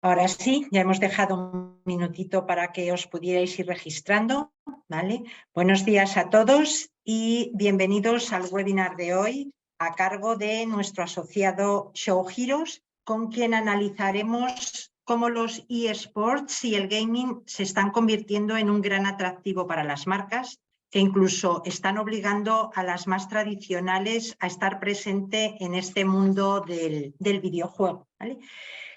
Ahora sí, ya hemos dejado un minutito para que os pudierais ir registrando, ¿vale? Buenos días a todos y bienvenidos al webinar de hoy a cargo de nuestro asociado Show Heroes, con quien analizaremos cómo los eSports y el gaming se están convirtiendo en un gran atractivo para las marcas que incluso están obligando a las más tradicionales a estar presente en este mundo del videojuego, ¿vale?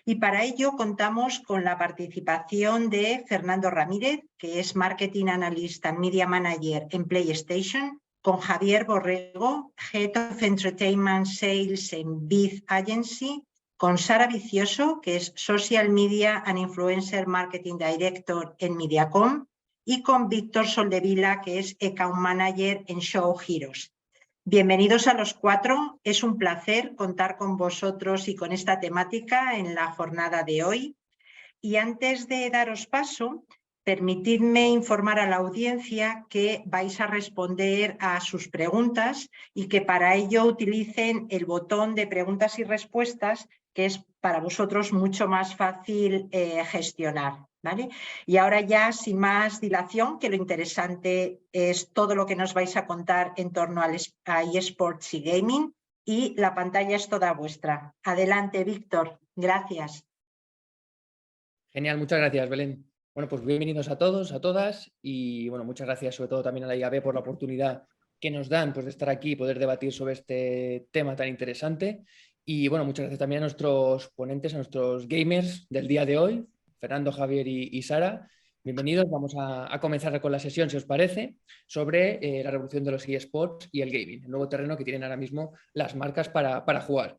Y para ello contamos con la participación de Fernando Ramírez, que es Marketing Analyst and Media Manager en PlayStation, con Javier Borrego, Head of Entertainment Sales en Biz Agency, con Sara Vicioso, que es Social Media and Influencer Marketing Director en Mediacom, y con Víctor Soldevila, que es Account Manager en Show Heroes. Bienvenidos a los cuatro. Es un placer contar con vosotros y con esta temática en la jornada de hoy. Y antes de daros paso, permitidme informar a la audiencia que vais a responder a sus preguntas y que para ello utilicen el botón de preguntas y respuestas, que es para vosotros mucho más fácil gestionar, ¿vale? Y ahora ya, sin más dilación, que lo interesante es todo lo que nos vais a contar en torno a eSports y gaming, y la pantalla es toda vuestra. Adelante, Víctor. Gracias. Genial, muchas gracias, Belén. Bueno, pues bienvenidos a todos, a todas, y bueno, muchas gracias sobre todo también a la IAB por la oportunidad que nos dan, pues, de estar aquí y poder debatir sobre este tema tan interesante. Y bueno, muchas gracias también a nuestros ponentes, a nuestros gamers del día de hoy, Fernando, Javier y Sara. Bienvenidos. Vamos a comenzar con la sesión, si os parece, sobre la revolución de los eSports y el gaming, el nuevo terreno que tienen ahora mismo las marcas para jugar.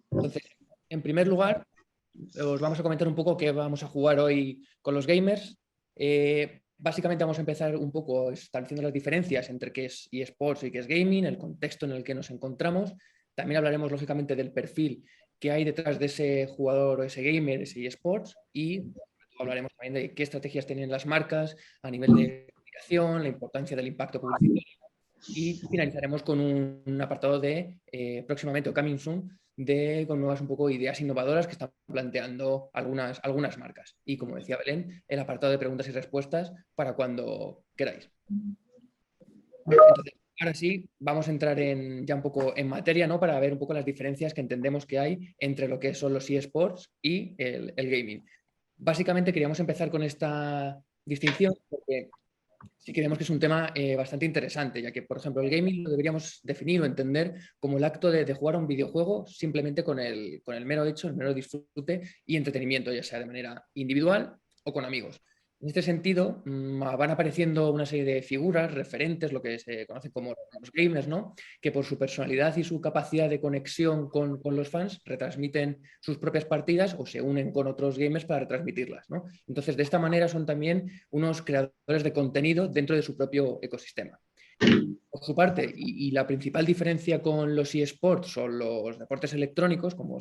Entonces, en primer lugar, os vamos a comentar un poco qué vamos a jugar hoy con los gamers. Básicamente vamos a empezar un poco estableciendo las diferencias entre qué es eSports y qué es gaming, el contexto en el que nos encontramos. También hablaremos lógicamente del perfil que hay detrás de ese jugador o ese gamer, ese eSports, y hablaremos también de qué estrategias tienen las marcas a nivel de comunicación, la importancia del impacto publicitario, y finalizaremos con un apartado de próximamente o coming soon con nuevas un poco ideas innovadoras que están planteando algunas marcas. Y como decía Belén, el apartado de preguntas y respuestas para cuando queráis. Entonces, ahora sí, vamos a entrar ya un poco en materia, ¿no? Para ver un poco las diferencias que entendemos que hay entre lo que son los eSports y el gaming. Básicamente queríamos empezar con esta distinción porque sí que vemos que es un tema bastante interesante, ya que, por ejemplo, el gaming lo deberíamos definir o entender como el acto de jugar a un videojuego simplemente con el mero hecho, el mero disfrute y entretenimiento, ya sea de manera individual o con amigos. En este sentido, van apareciendo una serie de figuras, referentes, lo que se conoce como los gamers, ¿no? Que por su personalidad y su capacidad de conexión con los fans retransmiten sus propias partidas o se unen con otros gamers para retransmitirlas, ¿no? Entonces, de esta manera son también unos creadores de contenido dentro de su propio ecosistema. Por su parte, y la principal diferencia con los eSports o los deportes electrónicos, como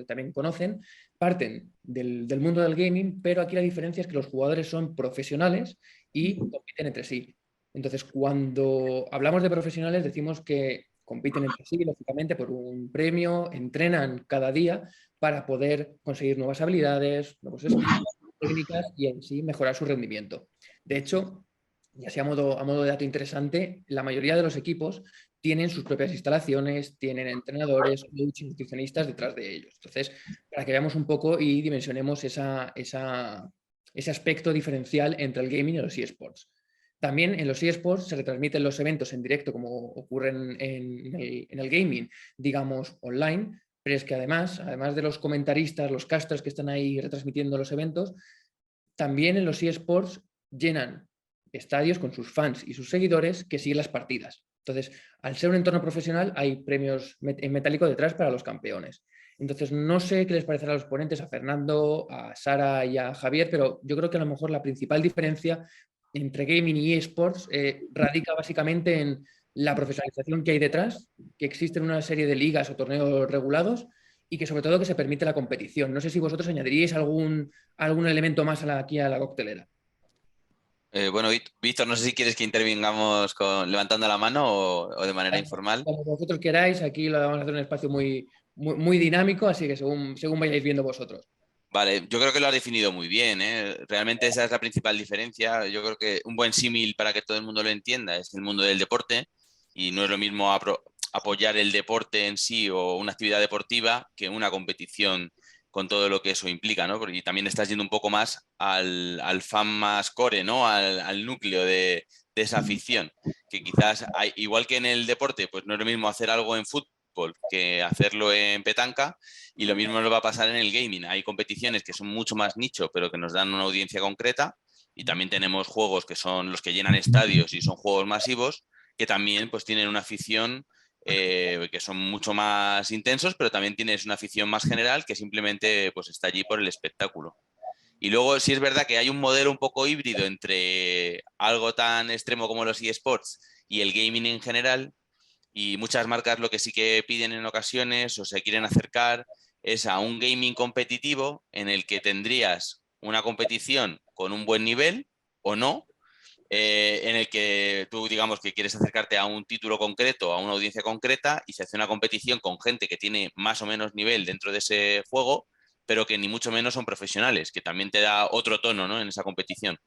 también conocen, parten del mundo del gaming, pero aquí la diferencia es que los jugadores son profesionales y compiten entre sí. Entonces, cuando hablamos de profesionales, decimos que compiten entre sí, lógicamente, por un premio, entrenan cada día para poder conseguir nuevas habilidades, nuevos skills, técnicas y en sí mejorar su rendimiento. De hecho, y así a modo de dato interesante, la mayoría de los equipos tienen sus propias instalaciones, tienen entrenadores, coaches, nutricionistas detrás de ellos. Entonces, para que veamos un poco y dimensionemos ese aspecto diferencial entre el gaming y los eSports. También en los eSports se retransmiten los eventos en directo, como ocurren en el gaming, digamos, online, pero es que además de los comentaristas, los casters que están ahí retransmitiendo los eventos, también en los eSports llenan estadios con sus fans y sus seguidores que siguen las partidas. Entonces, al ser un entorno profesional, hay premios en metálico detrás para los campeones. Entonces, no sé qué les parecerá a los ponentes, a Fernando, a Sara y a Javier, pero yo creo que a lo mejor la principal diferencia entre gaming y eSports radica básicamente en la profesionalización que hay detrás, que existen una serie de ligas o torneos regulados y que sobre todo que se permite la competición. No sé si vosotros añadiríais algún elemento más aquí a la coctelera. Bueno, Víctor, no sé si quieres que intervengamos levantando la mano o de manera informal. Como vosotros queráis, aquí lo vamos a hacer un espacio muy dinámico, así que según vayáis viendo vosotros. Vale, yo creo que lo has definido muy bien, ¿eh? Realmente esa es la principal diferencia. Yo creo que un buen símil para que todo el mundo lo entienda es el mundo del deporte y no es lo mismo apoyar el deporte en sí o una actividad deportiva que una competición con todo lo que eso implica, ¿no? Y también estás yendo un poco más al fan más core, ¿no? Al núcleo de esa afición, que quizás igual que en el deporte, pues no es lo mismo hacer algo en fútbol que hacerlo en petanca. Y lo mismo nos va a pasar en el gaming. Hay competiciones que son mucho más nicho, pero que nos dan una audiencia concreta. Y también tenemos juegos que son los que llenan estadios y son juegos masivos, que también pues tienen una afición que son mucho más intensos, pero también tienes una afición más general que simplemente pues está allí por el espectáculo. Y luego sí es verdad que hay un modelo un poco híbrido entre algo tan extremo como los eSports y el gaming en general, y muchas marcas lo que sí que piden en ocasiones o se quieren acercar es a un gaming competitivo en el que tendrías una competición con un buen nivel o no, en el que tú digamos que quieres acercarte a un título concreto, a una audiencia concreta, y se hace una competición con gente que tiene más o menos nivel dentro de ese juego, pero que ni mucho menos son profesionales, que también te da otro tono, ¿no?, en esa competición.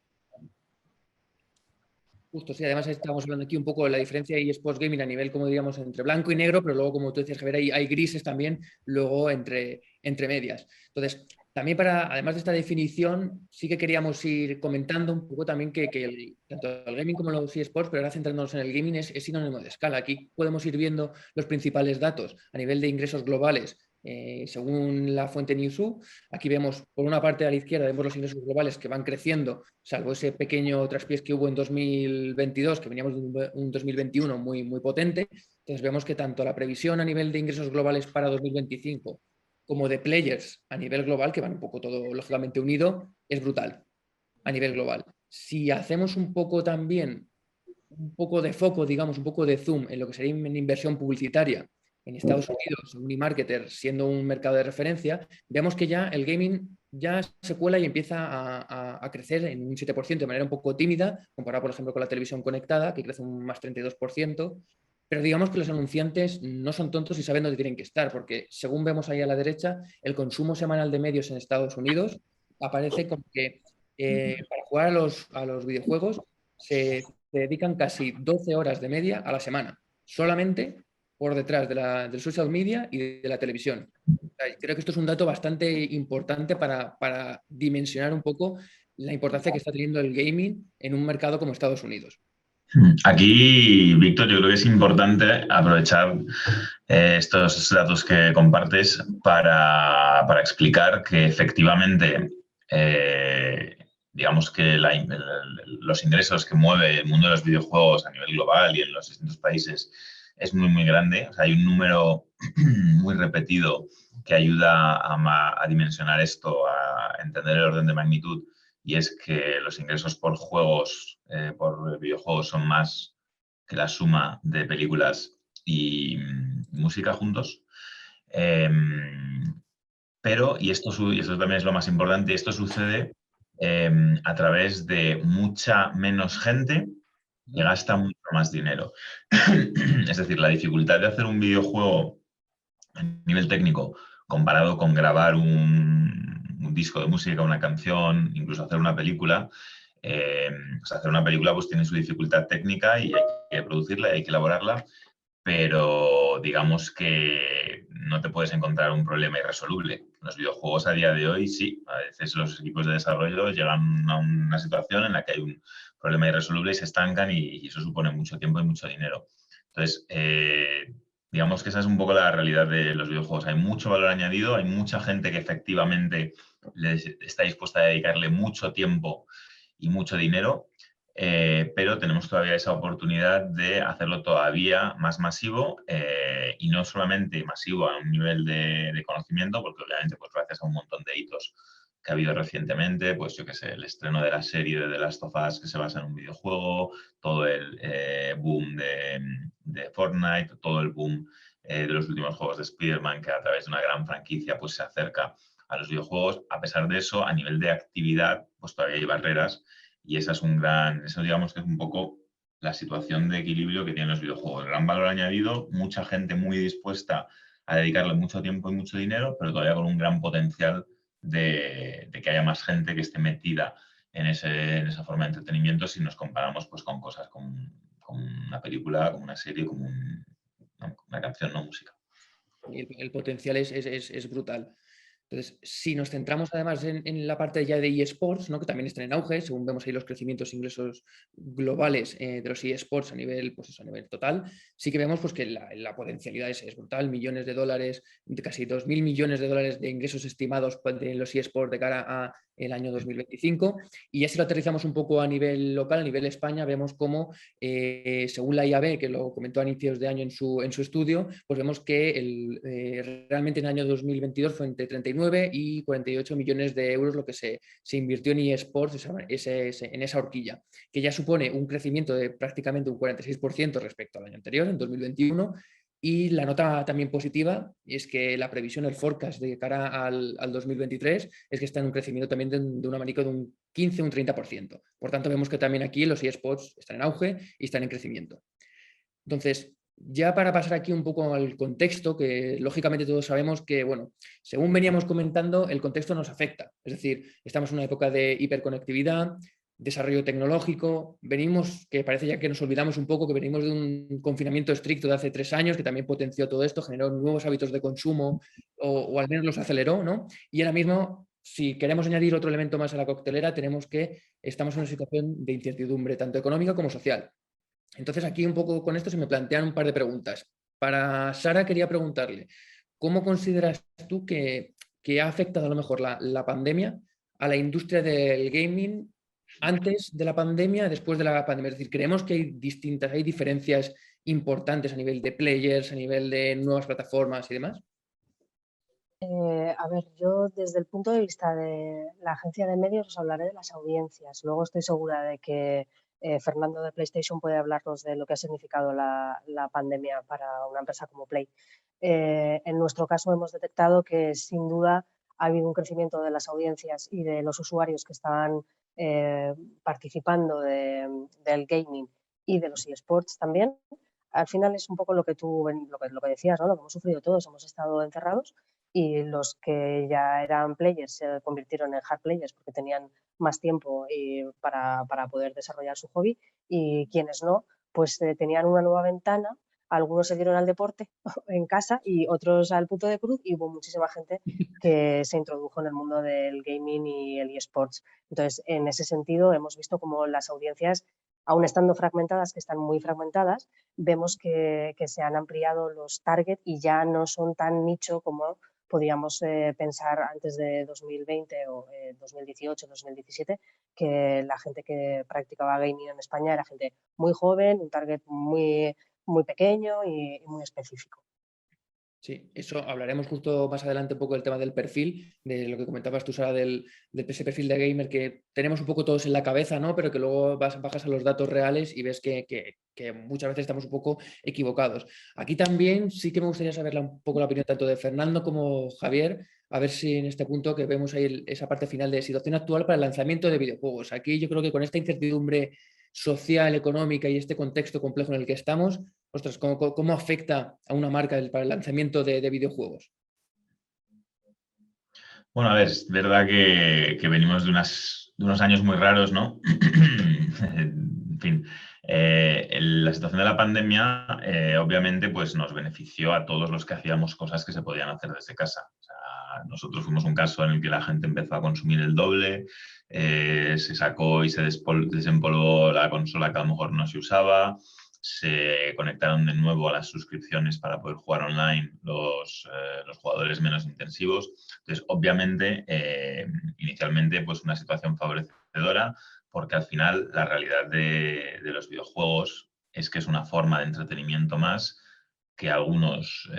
Justo, sí, además estamos hablando aquí un poco de la diferencia de eSports Gaming a nivel, como diríamos, entre blanco y negro, pero luego, como tú decías, Javier, hay grises también, luego entre medias. Entonces, también además de esta definición, sí que queríamos ir comentando un poco también que tanto el gaming como los eSports, pero ahora centrándonos en el gaming, es sinónimo de escala. Aquí podemos ir viendo los principales datos a nivel de ingresos globales. Según la fuente Newzoo, aquí vemos por una parte a la izquierda vemos los ingresos globales que van creciendo, salvo ese pequeño traspiés que hubo en 2022, que veníamos de un 2021 muy, muy potente. Entonces vemos que tanto la previsión a nivel de ingresos globales para 2025 como de players a nivel global, que van un poco todo lógicamente unido, es brutal a nivel global. Si hacemos un poco también, un poco de foco, digamos, un poco de zoom en lo que sería una inversión publicitaria en Estados Unidos, Unimarketer siendo un mercado de referencia, vemos que ya el gaming ya se cuela y empieza a crecer en un 7% de manera un poco tímida, comparado, por ejemplo, con la televisión conectada, que crece un más 32%. Pero digamos que los anunciantes no son tontos y saben dónde tienen que estar, porque según vemos ahí a la derecha, el consumo semanal de medios en Estados Unidos aparece como que para jugar a los videojuegos se dedican casi 12 horas de media a la semana, solamente por detrás del social media y de la televisión. Creo que esto es un dato bastante importante para dimensionar un poco la importancia que está teniendo el gaming en un mercado como Estados Unidos. Aquí, Víctor, yo creo que es importante aprovechar estos datos que compartes para explicar que efectivamente digamos que los ingresos que mueve el mundo de los videojuegos a nivel global y en los distintos países es muy, muy grande. O sea, hay un número muy repetido que ayuda a dimensionar esto, a entender el orden de magnitud, y es que los ingresos por juegos, por videojuegos, son más que la suma de películas y música juntos. Pero, y esto también es lo más importante, esto sucede a través de mucha menos gente que gasta mucho más dinero. Es decir, la dificultad de hacer un videojuego a nivel técnico comparado con grabar un disco de música, una canción, incluso hacer una película. Hacer una película pues tiene su dificultad técnica y hay que producirla, hay que elaborarla, pero digamos que no te puedes encontrar un problema irresoluble. Los videojuegos a día de hoy sí, a veces los equipos de desarrollo llegan a una situación en la que hay un problema irresoluble y se estancan, y eso supone mucho tiempo y mucho dinero. Entonces, digamos que esa es un poco la realidad de los videojuegos. Hay mucho valor añadido, hay mucha gente que efectivamente está dispuesta a dedicarle mucho tiempo y mucho dinero, pero tenemos todavía esa oportunidad de hacerlo todavía más masivo, y no solamente masivo a un nivel de conocimiento, porque obviamente pues gracias a un montón de hitos que ha habido recientemente, pues yo qué sé, el estreno de la serie de The Last of Us que se basa en un videojuego, todo el boom de Fortnite, todo el boom de los últimos juegos de Spider-Man, que a través de una gran franquicia pues se acerca a los videojuegos. A pesar de eso, a nivel de actividad, pues todavía hay barreras, y eso digamos que es un poco la situación de equilibrio que tienen los videojuegos. Gran valor añadido, mucha gente muy dispuesta a dedicarle mucho tiempo y mucho dinero, pero todavía con un gran potencial de que haya más gente que esté metida en esa forma de entretenimiento si nos comparamos pues, con cosas como una película, como una serie, como una canción, no música. Y el potencial es brutal. Entonces, si nos centramos además en la parte ya de eSports, ¿no? Que también están en auge, según vemos ahí los crecimientos ingresos globales de los eSports a nivel, pues eso, a nivel total, sí que vemos pues, que la potencialidad es brutal, millones de dólares, casi 2.000 millones de dólares de ingresos estimados de los eSports de cara a el año 2025. Y ya si lo aterrizamos un poco a nivel local, a nivel España, vemos cómo, según la IAB, que lo comentó a inicios de año en su estudio, pues vemos que realmente en el año 2022 fue entre 39 y 48 millones de euros lo que se invirtió en eSports en esa horquilla, que ya supone un crecimiento de prácticamente un 46% respecto al año anterior, en 2021. Y la nota también positiva es que la previsión, el forecast de cara al 2023 es que está en un crecimiento también de un abanico de un 15, un 30%. Por tanto, vemos que también aquí los eSports están en auge y están en crecimiento. Entonces, ya para pasar aquí un poco al contexto, que lógicamente todos sabemos que, bueno, según veníamos comentando, el contexto nos afecta. Es decir, estamos en una época de hiperconectividad, desarrollo tecnológico, venimos, que parece ya que nos olvidamos un poco, que venimos de un confinamiento estricto de hace 3 años, que también potenció todo esto, generó nuevos hábitos de consumo, o al menos los aceleró, ¿no? Y ahora mismo, si queremos añadir otro elemento más a la coctelera, tenemos que estamos en una situación de incertidumbre, tanto económica como social. Entonces, aquí un poco con esto se me plantean un par de preguntas. Para Sara quería preguntarle, ¿cómo consideras tú que ha afectado a lo mejor la pandemia a la industria del gaming antes de la pandemia, después de la pandemia? Es decir, ¿creemos que hay diferencias importantes a nivel de players, a nivel de nuevas plataformas y demás? A ver, yo desde el punto de vista de la agencia de medios os hablaré de las audiencias. Luego estoy segura de que Fernando de PlayStation puede hablarnos de lo que ha significado la pandemia para una empresa como Play. En nuestro caso hemos detectado que sin duda ha habido un crecimiento de las audiencias y de los usuarios que estaban participando del gaming y de los eSports también. Al final es un poco lo que tú lo que decías, ¿no? Lo que hemos sufrido todos, hemos estado encerrados y los que ya eran players se convirtieron en hard players porque tenían más tiempo para poder desarrollar su hobby, y quienes no, pues tenían una nueva ventana. Algunos se dieron al deporte en casa y otros al punto de cruz, y hubo muchísima gente que se introdujo en el mundo del gaming y el eSports. Entonces, en ese sentido, hemos visto como las audiencias, aún estando fragmentadas, que están muy fragmentadas, vemos que se han ampliado los target y ya no son tan nicho como podíamos pensar antes de 2020 o 2018, 2017, que la gente que practicaba gaming en España era gente muy joven, un target muy, muy pequeño y muy específico. Sí, eso hablaremos justo más adelante un poco del tema del perfil, de lo que comentabas tú, Sara, ese perfil de gamer que tenemos un poco todos en la cabeza, ¿no? Pero que luego bajas a los datos reales y ves que muchas veces estamos un poco equivocados. Aquí también sí que me gustaría saber un poco la opinión tanto de Fernando como Javier, a ver si en este punto que vemos ahí esa parte final de situación actual para el lanzamiento de videojuegos. Aquí yo creo que con esta incertidumbre social, económica y este contexto complejo en el que estamos, ostras, ¿cómo afecta a una marca para el lanzamiento de videojuegos? Bueno, a ver, es verdad que venimos de unos años muy raros, ¿no? En fin, la situación de la pandemia obviamente pues nos benefició a todos los que hacíamos cosas que se podían hacer desde casa. O sea, nosotros fuimos un caso en el que la gente empezó a consumir el doble, se sacó y se desempolvó la consola que a lo mejor no se usaba, se conectaron de nuevo a las suscripciones para poder jugar online los jugadores menos intensivos. Entonces, obviamente, inicialmente, pues una situación favorecedora, porque al final la realidad de los videojuegos es que es una forma de entretenimiento más que algunos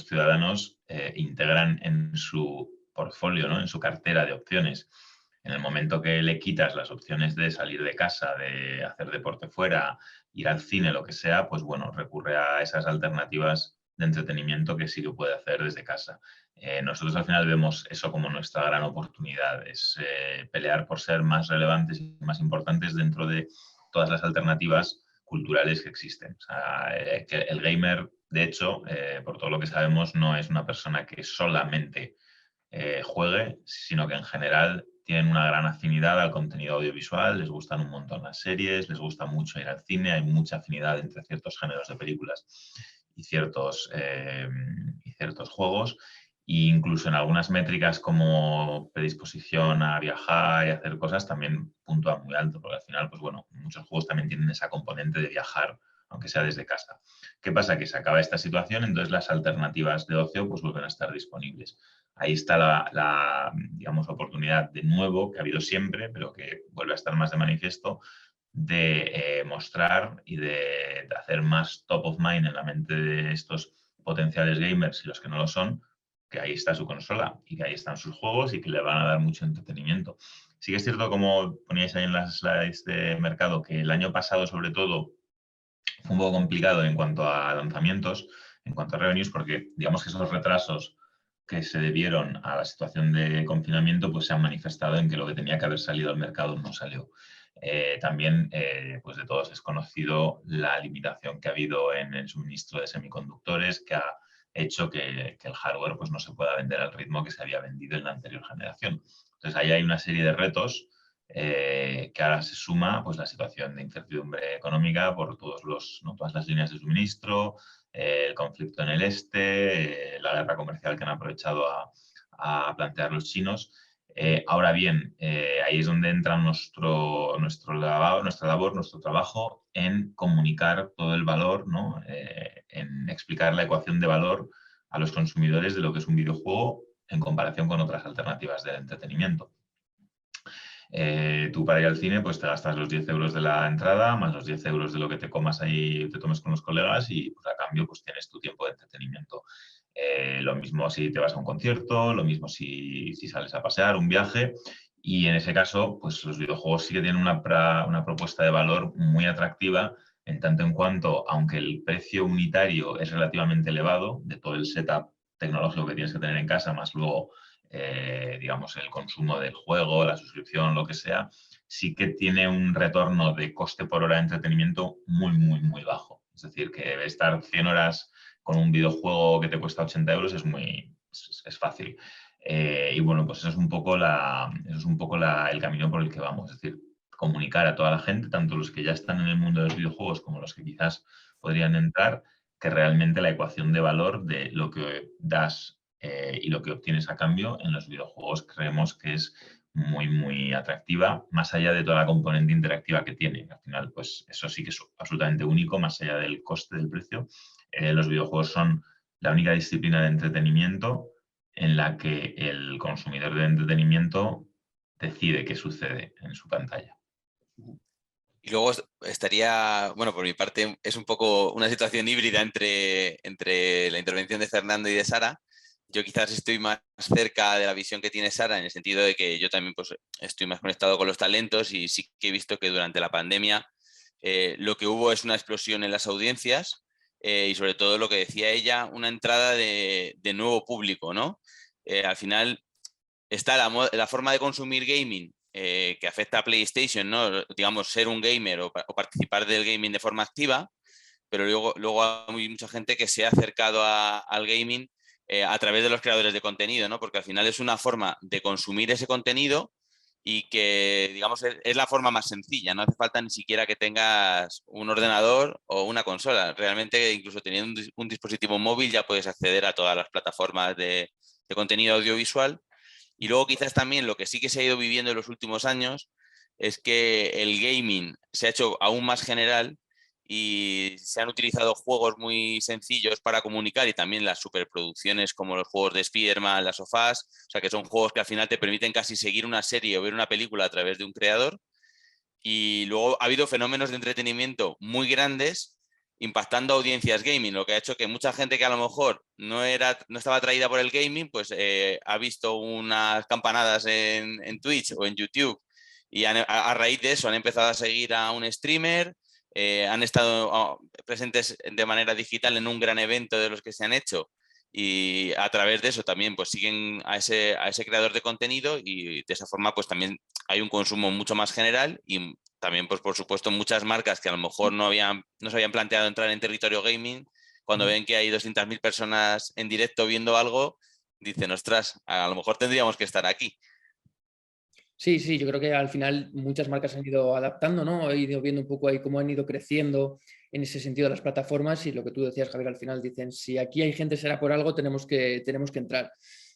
ciudadanos integran en su portfolio, ¿no? En su cartera de opciones. En el momento que le quitas las opciones de salir de casa, de hacer deporte fuera, ir al cine, lo que sea, pues bueno, recurre a esas alternativas de entretenimiento que sí que puede hacer desde casa. Nosotros al final vemos eso como nuestra gran oportunidad, es pelear por ser más relevantes y más importantes dentro de todas las alternativas culturales que existen. O sea, que el gamer, de hecho, por todo lo que sabemos, no es una persona que solamente juegue, sino que en general tienen una gran afinidad al contenido audiovisual, les gustan un montón las series, les gusta mucho ir al cine, hay mucha afinidad entre ciertos géneros de películas y ciertos juegos. E incluso en algunas métricas como predisposición a viajar y hacer cosas también puntúa muy alto, porque al final, pues bueno, muchos juegos también tienen esa componente de viajar, aunque sea desde casa. ¿Qué pasa? Que se acaba esta situación, entonces las alternativas de ocio pues vuelven a estar disponibles. Ahí está la digamos, oportunidad de nuevo, que ha habido siempre, pero que vuelve a estar más de manifiesto, de mostrar y de hacer más top of mind en la mente de estos potenciales gamers y los que no lo son, que ahí está su consola y que ahí están sus juegos y que le van a dar mucho entretenimiento. Sí que es cierto, como poníais ahí en las slides de mercado, que el año pasado, sobre todo, fue un poco complicado en cuanto a lanzamientos, en cuanto a revenues, porque digamos que esos retrasos que se debieron a la situación de confinamiento pues se han manifestado en que lo que tenía que haber salido al mercado no salió. También, pues de todos es conocido la limitación que ha habido en el suministro de semiconductores, que ha hecho que el hardware pues no se pueda vender al ritmo que se había vendido en la anterior generación. Entonces ahí hay una serie de retos que ahora se suma pues, la situación de incertidumbre económica por todas las líneas de suministro, el conflicto en el este, la guerra comercial que han aprovechado a plantear los chinos. Ahora bien, ahí es donde entra nuestra labor, nuestro trabajo en comunicar todo el valor, ¿no? En explicar la ecuación de valor a los consumidores de lo que es un videojuego en comparación con otras alternativas de entretenimiento. Tú para ir al cine pues te gastas los 10 euros de la entrada más los 10 euros de lo que te comas ahí, te tomes con los colegas y pues, a cambio pues tienes tu tiempo de entretenimiento. Lo mismo si te vas a un concierto, lo mismo si sales a pasear, un viaje, y en ese caso pues los videojuegos sí que tienen una propuesta de valor muy atractiva en tanto en cuanto, aunque el precio unitario es relativamente elevado de todo el setup tecnológico que tienes que tener en casa, más luego digamos, el consumo del juego, la suscripción, lo que sea, sí que tiene un retorno de coste por hora de entretenimiento muy, muy, muy bajo. Es decir, que estar 100 horas con un videojuego que te cuesta 80 euros es fácil. Y bueno, pues eso es un poco, el camino por el que vamos. Es decir, comunicar a toda la gente, tanto los que ya están en el mundo de los videojuegos como los que quizás podrían entrar, que realmente la ecuación de valor de lo que das y lo que obtienes a cambio en los videojuegos creemos que es muy, muy atractiva, más allá de toda la componente interactiva que tiene. Al final, pues eso sí que es absolutamente único, más allá del coste del precio. Los videojuegos son la única disciplina de entretenimiento en la que el consumidor de entretenimiento decide qué sucede en su pantalla. Y luego estaría, bueno, por mi parte es un poco una situación híbrida entre la intervención de Fernando y de Sara. Yo quizás estoy más cerca de la visión que tiene Sara en el sentido de que yo también pues, estoy más conectado con los talentos y sí que he visto que durante la pandemia lo que hubo es una explosión en las audiencias y sobre todo lo que decía ella, una entrada de nuevo público, ¿no? Al final está la forma de consumir gaming que afecta a PlayStation, ¿no? Digamos, ser un gamer o participar del gaming de forma activa, pero luego hay mucha gente que se ha acercado al gaming a través de los creadores de contenido, ¿no? Porque al final es una forma de consumir ese contenido y que, digamos, es la forma más sencilla. No hace falta ni siquiera que tengas un ordenador o una consola. Realmente, incluso teniendo un dispositivo móvil ya puedes acceder a todas las plataformas de contenido audiovisual. Y luego quizás también lo que sí que se ha ido viviendo en los últimos años es que el gaming se ha hecho aún más general y se han utilizado juegos muy sencillos para comunicar y también las superproducciones como los juegos de Spider-Man, las of Us, o sea que son juegos que al final te permiten casi seguir una serie o ver una película a través de un creador. Y luego ha habido fenómenos de entretenimiento muy grandes impactando audiencias gaming, lo que ha hecho que mucha gente que a lo mejor no estaba atraída por el gaming, pues ha visto unas campanadas en Twitch o en YouTube y a raíz de eso han empezado a seguir a un streamer, han estado presentes de manera digital en un gran evento de los que se han hecho y a través de eso también pues siguen a ese creador de contenido y de esa forma pues también hay un consumo mucho más general y también pues por supuesto muchas marcas que a lo mejor no se habían planteado entrar en territorio gaming, cuando ven que hay 200.000 personas en directo viendo algo, dicen, ostras, a lo mejor tendríamos que estar aquí. Sí, sí, yo creo que al final muchas marcas han ido adaptando, ¿no? He ido viendo un poco ahí cómo han ido creciendo en ese sentido las plataformas y lo que tú decías, Javier, al final dicen, si aquí hay gente será por algo, tenemos que entrar.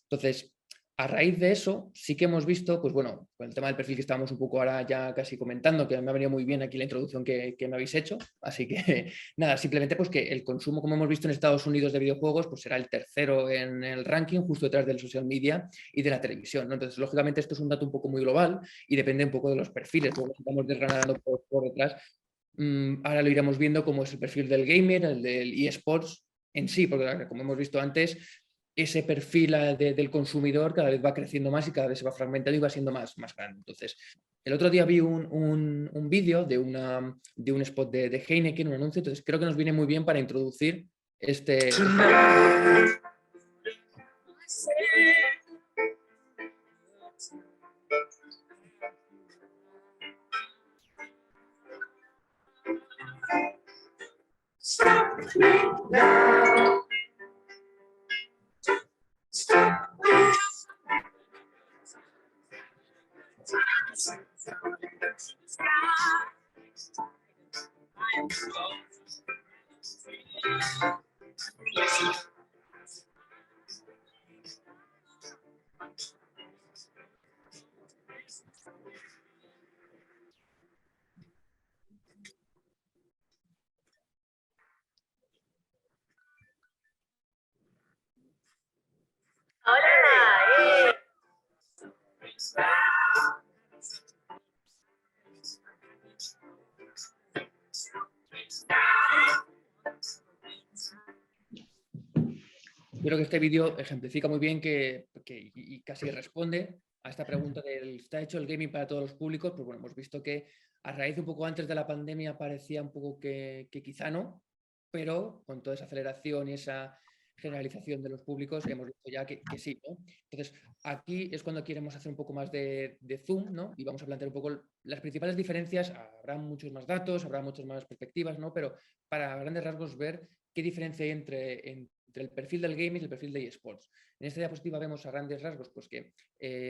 Entonces, a raíz de eso, sí que hemos visto, pues bueno, con el tema del perfil que estábamos un poco ahora ya casi comentando, que me ha venido muy bien aquí la introducción que me habéis hecho, así que nada, simplemente pues que el consumo, como hemos visto en Estados Unidos de videojuegos, pues será el tercero en el ranking, justo detrás del social media y de la televisión, ¿no? Entonces, lógicamente, esto es un dato un poco muy global y depende un poco de los perfiles, luego estamos desgranando por detrás. Ahora lo iremos viendo cómo es el perfil del gamer, el del eSports en sí, porque como hemos visto antes, ese perfil del consumidor cada vez va creciendo más y cada vez se va fragmentando y va siendo más grande. Entonces, el otro día vi un vídeo de un spot de Heineken, un anuncio, entonces creo que nos viene muy bien para introducir este... Creo que este vídeo ejemplifica muy bien y casi responde a esta pregunta del ¿está hecho el gaming para todos los públicos? Pues bueno, hemos visto que a raíz de un poco antes de la pandemia parecía un poco que quizá no, pero con toda esa aceleración y esa generalización de los públicos hemos visto ya que sí, ¿no? Entonces, aquí es cuando queremos hacer un poco más de zoom, ¿no? Y vamos a plantear un poco las principales diferencias. Habrá muchos más datos, habrá muchas más perspectivas, ¿no? Pero para grandes rasgos ver qué diferencia hay entre el perfil del gaming y el perfil de eSports. En esta diapositiva vemos a grandes rasgos pues que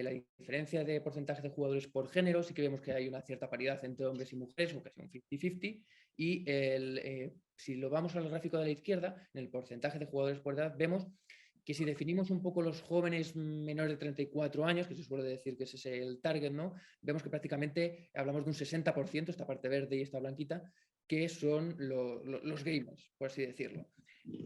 la diferencia de porcentaje de jugadores por género, sí que vemos que hay una cierta paridad entre hombres y mujeres, o casi un 50-50, y si lo vamos al gráfico de la izquierda, en el porcentaje de jugadores por edad, vemos que si definimos un poco los jóvenes menores de 34 años, que se suele decir que ese es el target, ¿no? Vemos que prácticamente hablamos de un 60%, esta parte verde y esta blanquita, que son los gamers, por así decirlo,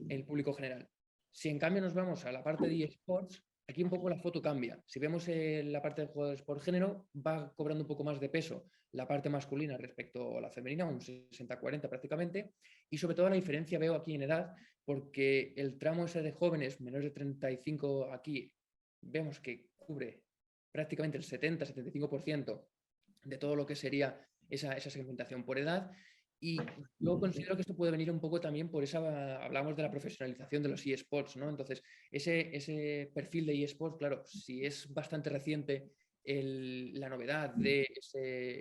el público general. Si en cambio nos vamos a la parte de eSports, aquí un poco la foto cambia. Si vemos la parte de jugadores por género, va cobrando un poco más de peso la parte masculina respecto a la femenina, un 60-40 prácticamente, y sobre todo la diferencia veo aquí en edad, porque el tramo ese de jóvenes menores de 35 aquí, vemos que cubre prácticamente el 70-75% de todo lo que sería esa segmentación por edad. Y yo considero que esto puede venir un poco también por hablamos de la profesionalización de los eSports, ¿no? Entonces, ese perfil de eSports, claro, si es bastante reciente la novedad de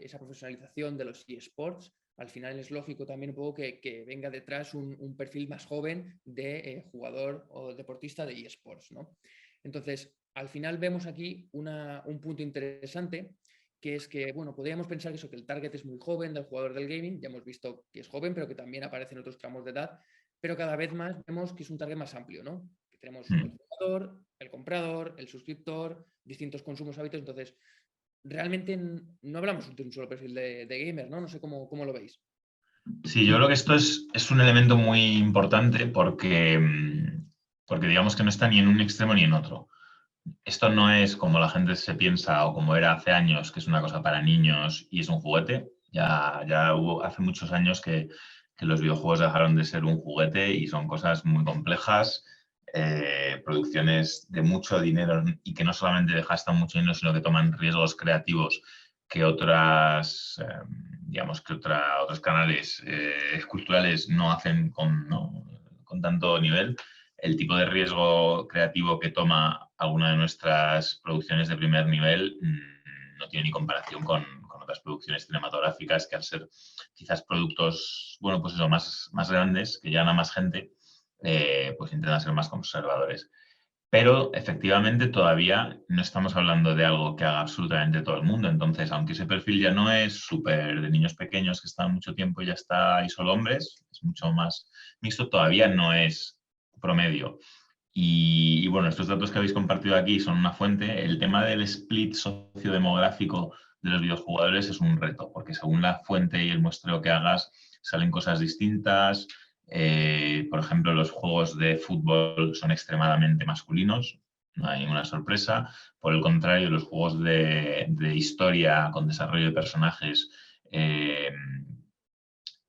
esa profesionalización de los eSports, al final es lógico también un poco que venga detrás un perfil más joven de jugador o deportista de eSports, ¿no? Entonces, al final vemos aquí un punto interesante, que es que, bueno, podríamos pensar que el target es muy joven del jugador del gaming, ya hemos visto que es joven, pero que también aparece en otros tramos de edad, pero cada vez más vemos que es un target más amplio, ¿no? Que tenemos el jugador, el comprador, el suscriptor, distintos consumos hábitos, entonces realmente no hablamos de un solo perfil de gamer, ¿no? No sé cómo lo veis. Sí, yo creo que esto es un elemento muy importante porque digamos que no está ni en un extremo ni en otro. Esto no es como la gente se piensa o como era hace años, que es una cosa para niños y es un juguete. Ya hubo hace muchos años que los videojuegos dejaron de ser un juguete y son cosas muy complejas, producciones de mucho dinero y que no solamente gastan mucho dinero, sino que toman riesgos creativos que otros canales culturales no hacen con tanto nivel. El tipo de riesgo creativo que toma alguna de nuestras producciones de primer nivel no tiene ni comparación con otras producciones cinematográficas que al ser quizás productos, bueno, pues eso, más grandes, que llegan a más gente, pues intentan ser más conservadores. Pero efectivamente todavía no estamos hablando de algo que haga absolutamente todo el mundo. Entonces, aunque ese perfil ya no es súper de niños pequeños que están mucho tiempo y ya está ahí solo hombres, es mucho más mixto, todavía no es promedio. Y bueno, estos datos que habéis compartido aquí son una fuente. El tema del split sociodemográfico de los videojugadores es un reto, porque según la fuente y el muestreo que hagas, salen cosas distintas. Por ejemplo, los juegos de fútbol son extremadamente masculinos, no hay ninguna sorpresa. Por el contrario, los juegos de historia con desarrollo de personajes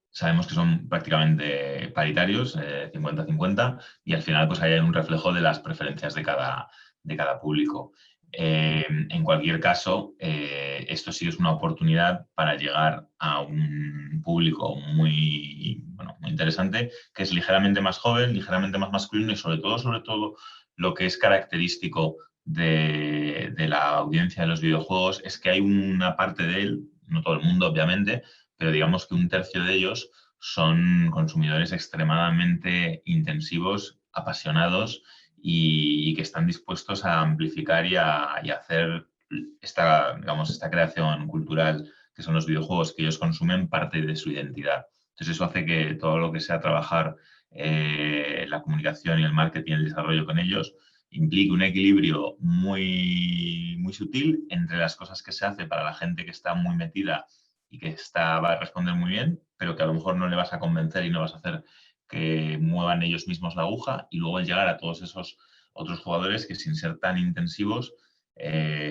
sabemos que son prácticamente paritarios, 50-50, y al final pues hay un reflejo de las preferencias de cada público. En cualquier caso, esto sí es una oportunidad para llegar a un público muy interesante, que es ligeramente más joven, ligeramente más masculino y sobre todo, lo que es característico de la audiencia de los videojuegos es que hay una parte de él, no todo el mundo obviamente, pero digamos que un tercio de ellos son consumidores extremadamente intensivos, apasionados y que están dispuestos a amplificar y a hacer esta creación cultural que son los videojuegos que ellos consumen parte de su identidad. Entonces eso hace que todo lo que sea trabajar la comunicación y el marketing y el desarrollo con ellos implique un equilibrio muy, muy sutil entre las cosas que se hace para la gente que está muy metida y que va a responder muy bien, pero que a lo mejor no le vas a convencer y no vas a hacer que muevan ellos mismos la aguja, y luego el llegar a todos esos otros jugadores que sin ser tan intensivos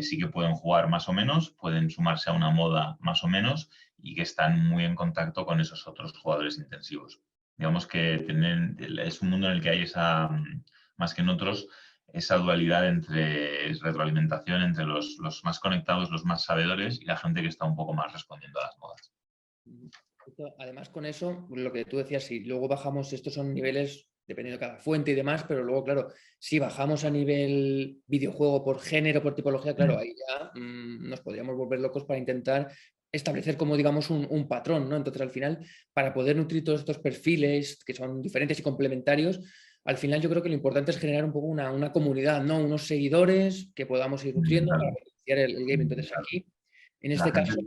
sí que pueden jugar más o menos, pueden sumarse a una moda más o menos y que están muy en contacto con esos otros jugadores intensivos. Digamos que es un mundo en el que hay esa, más que en otros, esa dualidad entre retroalimentación entre los más conectados, los más sabedores y la gente que está un poco más respondiendo a las modas. Además, con eso, lo que tú decías, si luego bajamos, estos son niveles dependiendo de cada fuente y demás, pero luego, claro, si bajamos a nivel videojuego por género, por tipología, claro, ahí ya nos podríamos volver locos para intentar establecer como, digamos, un patrón, ¿no? Entonces, al final, para poder nutrir todos estos perfiles que son diferentes y complementarios, al final yo creo que lo importante es generar un poco una comunidad, ¿no? Unos seguidores que podamos ir nutriendo para potenciar el game. Entonces, aquí, en este caso...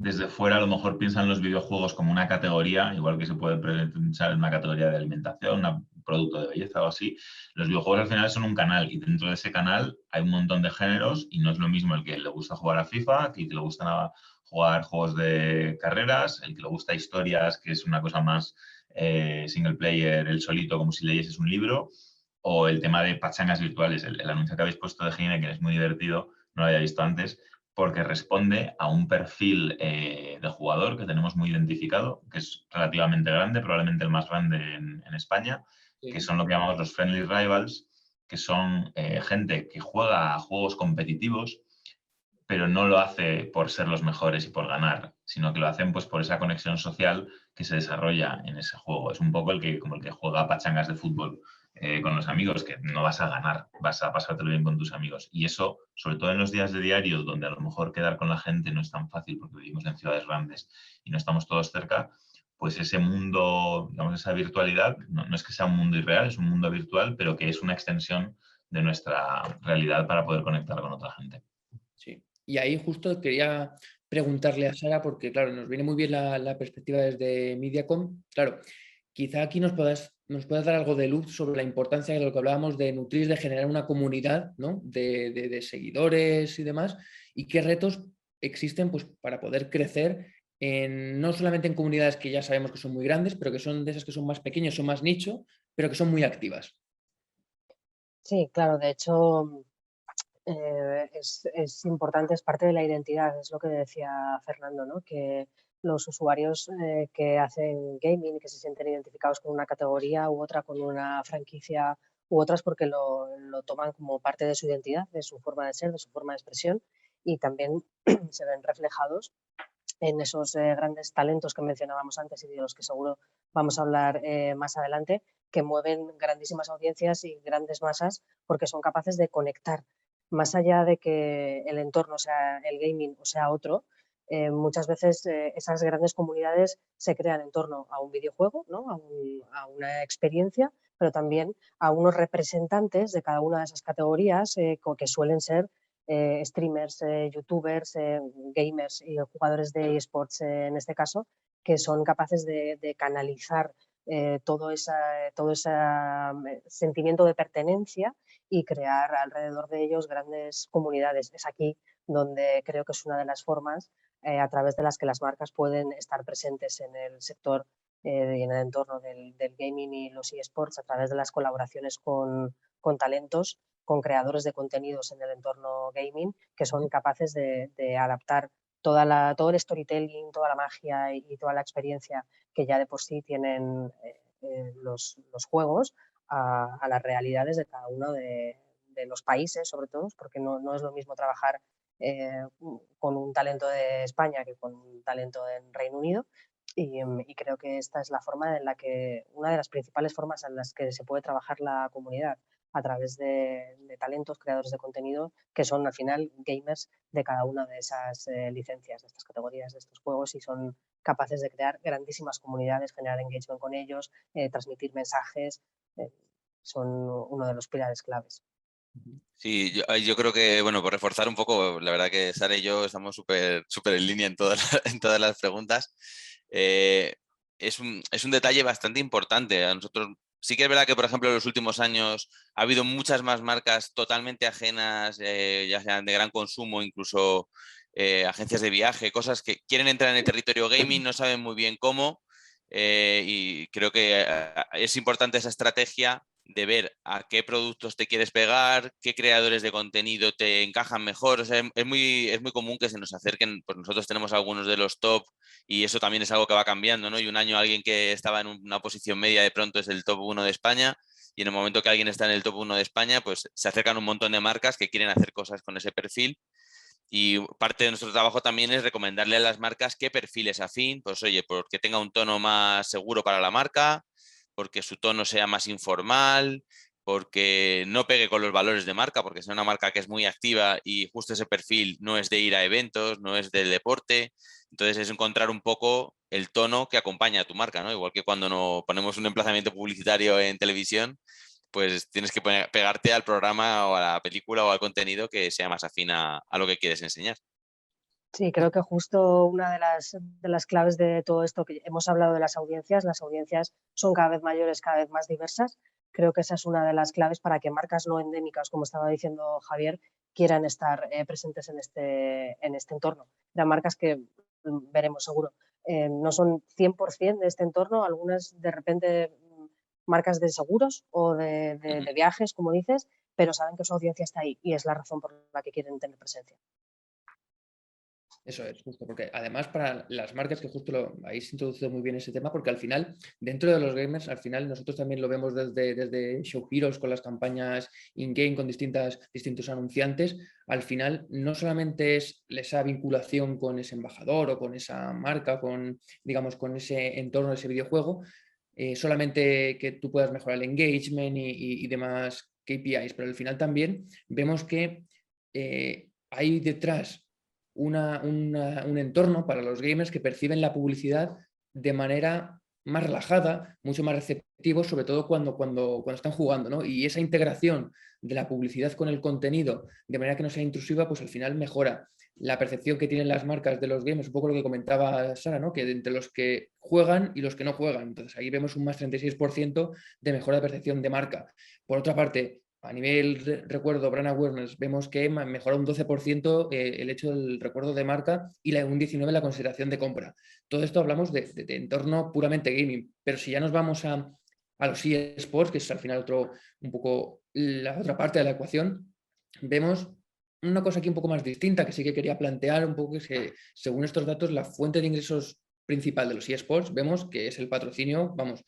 Desde fuera a lo mejor piensan los videojuegos como una categoría, igual que se puede pensar en una categoría de alimentación, un producto de belleza o así. Los videojuegos al final son un canal y dentro de ese canal hay un montón de géneros y no es lo mismo el que le gusta jugar a FIFA, que el que le gusta jugar juegos de carreras, el que le gusta historias, que es una cosa más single player, el solito, como si leyeses un libro, o el tema de pachangas virtuales. El anuncio que habéis puesto de Heineken, que es muy divertido, no lo había visto antes, porque responde a un perfil de jugador que tenemos muy identificado, que es relativamente grande, probablemente el más grande en España, sí, que son lo que llamamos los friendly rivals, que son gente que juega a juegos competitivos, pero no lo hace por ser los mejores y por ganar, sino que lo hacen pues por esa conexión social que se desarrolla en ese juego. Es un poco como el que juega pachangas de fútbol con los amigos, que no vas a ganar, vas a pasártelo bien con tus amigos. Y eso, sobre todo en los días de diario, donde a lo mejor quedar con la gente no es tan fácil porque vivimos en ciudades grandes y no estamos todos cerca, pues ese mundo, digamos, esa virtualidad, no es que sea un mundo irreal, es un mundo virtual, pero que es una extensión de nuestra realidad para poder conectar con otra gente. Sí. Y ahí justo quería preguntarle a Sara, porque claro, nos viene muy bien la perspectiva desde Mediacom. Claro, quizá aquí nos puedas dar algo de luz sobre la importancia de lo que hablábamos de nutrir, de generar una comunidad, ¿no? de seguidores y demás, y qué retos existen pues, para poder crecer no solamente en comunidades que ya sabemos que son muy grandes, pero que son de esas que son más pequeñas, son más nicho, pero que son muy activas. Sí, claro, de hecho es importante, es parte de la identidad, es lo que decía Fernando, ¿no? Que los usuarios que hacen gaming, que se sienten identificados con una categoría u otra, con una franquicia u otras, porque lo toman como parte de su identidad, de su forma de ser, de su forma de expresión, y también se ven reflejados en esos grandes talentos que mencionábamos antes y de los que seguro vamos a hablar más adelante, que mueven grandísimas audiencias y grandes masas porque son capaces de conectar. Más allá de que el entorno sea el gaming o sea otro, muchas veces esas grandes comunidades se crean en torno a un videojuego, ¿no? a una experiencia, pero también a unos representantes de cada una de esas categorías que suelen ser streamers, youtubers, gamers y jugadores de eSports en este caso, que son capaces de canalizar todo ese sentimiento de pertenencia y crear alrededor de ellos grandes comunidades. Es aquí donde creo que es una de las formas a través de las que las marcas pueden estar presentes en el sector y en el entorno del gaming y los eSports a través de las colaboraciones con talentos, con creadores de contenidos en el entorno gaming que son capaces de adaptar todo el storytelling, toda la magia y toda la experiencia que ya de por sí tienen los juegos a las realidades de cada uno de los países, sobre todo, porque no es lo mismo trabajar con un talento de España que con un talento en Reino Unido. Y creo que esta es la forma en la que, una de las principales formas en las que se puede trabajar la comunidad a través de talentos, creadores de contenido, que son al final gamers de cada una de esas licencias, de estas categorías, de estos juegos, y son capaces de crear grandísimas comunidades, generar engagement con ellos, transmitir mensajes, son uno de los pilares claves. Sí, yo creo que, bueno, por reforzar un poco, la verdad que Sara y yo estamos súper en línea en en todas las preguntas. Es un detalle bastante importante. A nosotros sí que es verdad que, por ejemplo, en los últimos años ha habido muchas más marcas totalmente ajenas, ya sean de gran consumo, incluso agencias de viaje, cosas que quieren entrar en el territorio gaming, no saben muy bien cómo. Y creo que es importante esa estrategia de ver a qué productos te quieres pegar, qué creadores de contenido te encajan mejor. O sea, es muy común que se nos acerquen, pues nosotros tenemos algunos de los top y eso también es algo que va cambiando, ¿no? Y un año alguien que estaba en una posición media de pronto es el top 1 de España, y en el momento que alguien está en el top 1 de España, pues se acercan un montón de marcas que quieren hacer cosas con ese perfil. Y parte de nuestro trabajo también es recomendarle a las marcas qué perfil es afín, pues oye, porque tenga un tono más seguro para la marca, porque su tono sea más informal, porque no pegue con los valores de marca, porque es una marca que es muy activa y justo ese perfil no es de ir a eventos, no es del deporte. Entonces es encontrar un poco el tono que acompaña a tu marca, ¿no? Igual que cuando no ponemos un emplazamiento publicitario en televisión, pues tienes que pegarte al programa o a la película o al contenido que sea más afín a lo que quieres enseñar. Sí, creo que justo una de las claves de todo esto, que hemos hablado de las audiencias son cada vez mayores, cada vez más diversas. Creo que esa es una de las claves para que marcas no endémicas, como estaba diciendo Javier, quieran estar presentes en este entorno. Eran marcas que veremos seguro. No son 100% de este entorno, algunas de repente marcas de seguros o de viajes, como dices, pero saben que su audiencia está ahí y es la razón por la que quieren tener presencia. Eso es, justo, porque además para las marcas, que justo lo habéis introducido muy bien ese tema, porque al final, dentro de los gamers, al final nosotros también lo vemos desde Show Heroes con las campañas in-game con distintos anunciantes, al final no solamente es esa vinculación con ese embajador o con esa marca, digamos, con ese entorno de ese videojuego, solamente que tú puedas mejorar el engagement y demás KPIs, pero al final también vemos que hay detrás un entorno para los gamers que perciben la publicidad de manera más relajada, mucho más receptivo, sobre todo cuando están jugando, ¿no? Y esa integración de la publicidad con el contenido de manera que no sea intrusiva, pues al final mejora la percepción que tienen las marcas de los gamers, un poco lo que comentaba Sara, ¿no? Que entre los que juegan y los que no juegan. Entonces ahí vemos un más 36% de mejora de percepción de marca. Por otra parte, a nivel recuerdo, brand awareness, vemos que mejora un 12% el hecho del recuerdo de marca y un 19% la consideración de compra. Todo esto hablamos de entorno puramente gaming, pero si ya nos vamos a los eSports, que es al final un poco la otra parte de la ecuación, vemos una cosa aquí un poco más distinta que sí que quería plantear un poco, que según estos datos la fuente de ingresos principal de los eSports vemos que es el patrocinio, vamos,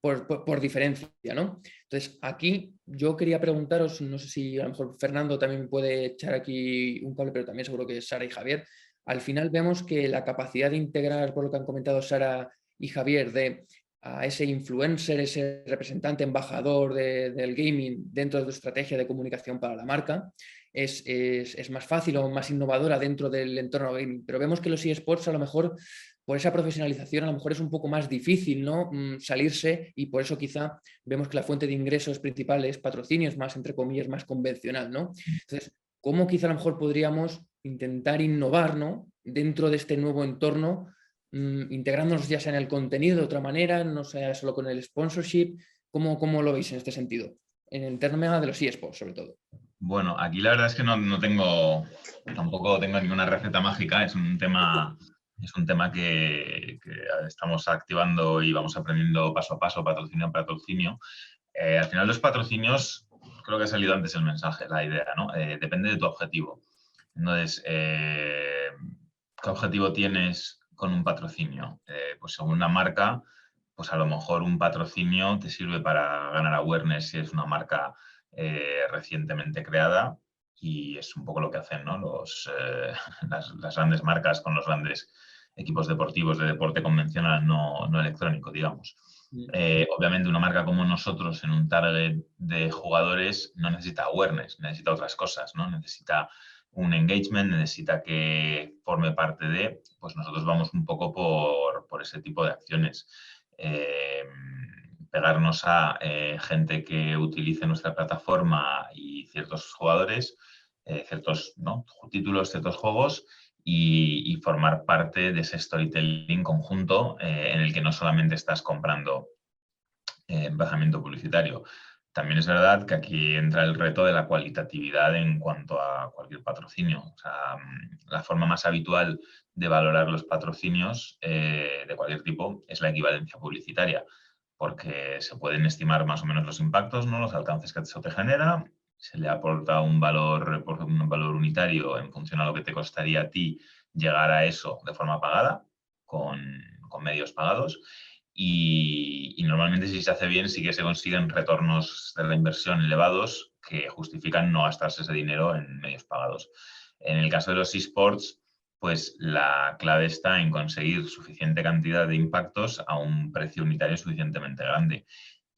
por diferencia, ¿no? Entonces, aquí yo quería preguntaros, no sé si a lo mejor Fernando también puede echar aquí un cable, pero también seguro que Sara y Javier. Al final vemos que la capacidad de integrar, por lo que han comentado Sara y Javier, a ese influencer, ese representante embajador del gaming dentro de tu estrategia de comunicación para la marca, es más fácil o más innovadora dentro del entorno gaming, pero vemos que los eSports a lo mejor por esa profesionalización a lo mejor es un poco más difícil, ¿no? Salirse, y por eso quizá vemos que la fuente de ingresos principal es patrocinios, más entre comillas, más convencional, ¿no? Entonces, ¿cómo quizá a lo mejor podríamos intentar innovar, ¿no? Dentro de este nuevo entorno, integrándonos ya sea en el contenido de otra manera, no sea solo con el sponsorship? ¿Cómo lo veis en este sentido? En el tema de los eSports, sobre todo. Bueno, aquí la verdad es que tampoco tengo ninguna receta mágica, es un tema que estamos activando y vamos aprendiendo paso a paso, patrocinio a patrocinio. Al final los patrocinios, creo que ha salido antes el mensaje, la idea, ¿no? Depende de tu objetivo. Entonces, ¿qué objetivo tienes con un patrocinio? Pues según la marca, pues a lo mejor un patrocinio te sirve para ganar awareness si es una marca recientemente creada, y es un poco lo que hacen, ¿no? Las grandes marcas con los grandes equipos deportivos de deporte convencional, no electrónico, digamos. Obviamente una marca como nosotros en un target de jugadores no necesita awareness, necesita otras cosas, ¿no? Necesita un engagement, necesita que forme parte de, pues nosotros vamos un poco por ese tipo de acciones. Pegarnos a gente que utilice nuestra plataforma y ciertos jugadores, ciertos, ¿no?, títulos, ciertos juegos, y formar parte de ese storytelling conjunto en el que no solamente estás comprando emplazamiento publicitario. También es verdad que aquí entra el reto de la cualitatividad en cuanto a cualquier patrocinio. O sea, la forma más habitual de valorar los patrocinios de cualquier tipo es la equivalencia publicitaria, porque se pueden estimar más o menos los impactos, ¿no?, los alcances que eso te genera, se le aporta un valor unitario en función a lo que te costaría a ti llegar a eso de forma pagada, con medios pagados. Y normalmente, si se hace bien, sí que se consiguen retornos de la inversión elevados que justifican no gastarse ese dinero en medios pagados. En el caso de los eSports, pues la clave está en conseguir suficiente cantidad de impactos a un precio unitario suficientemente grande.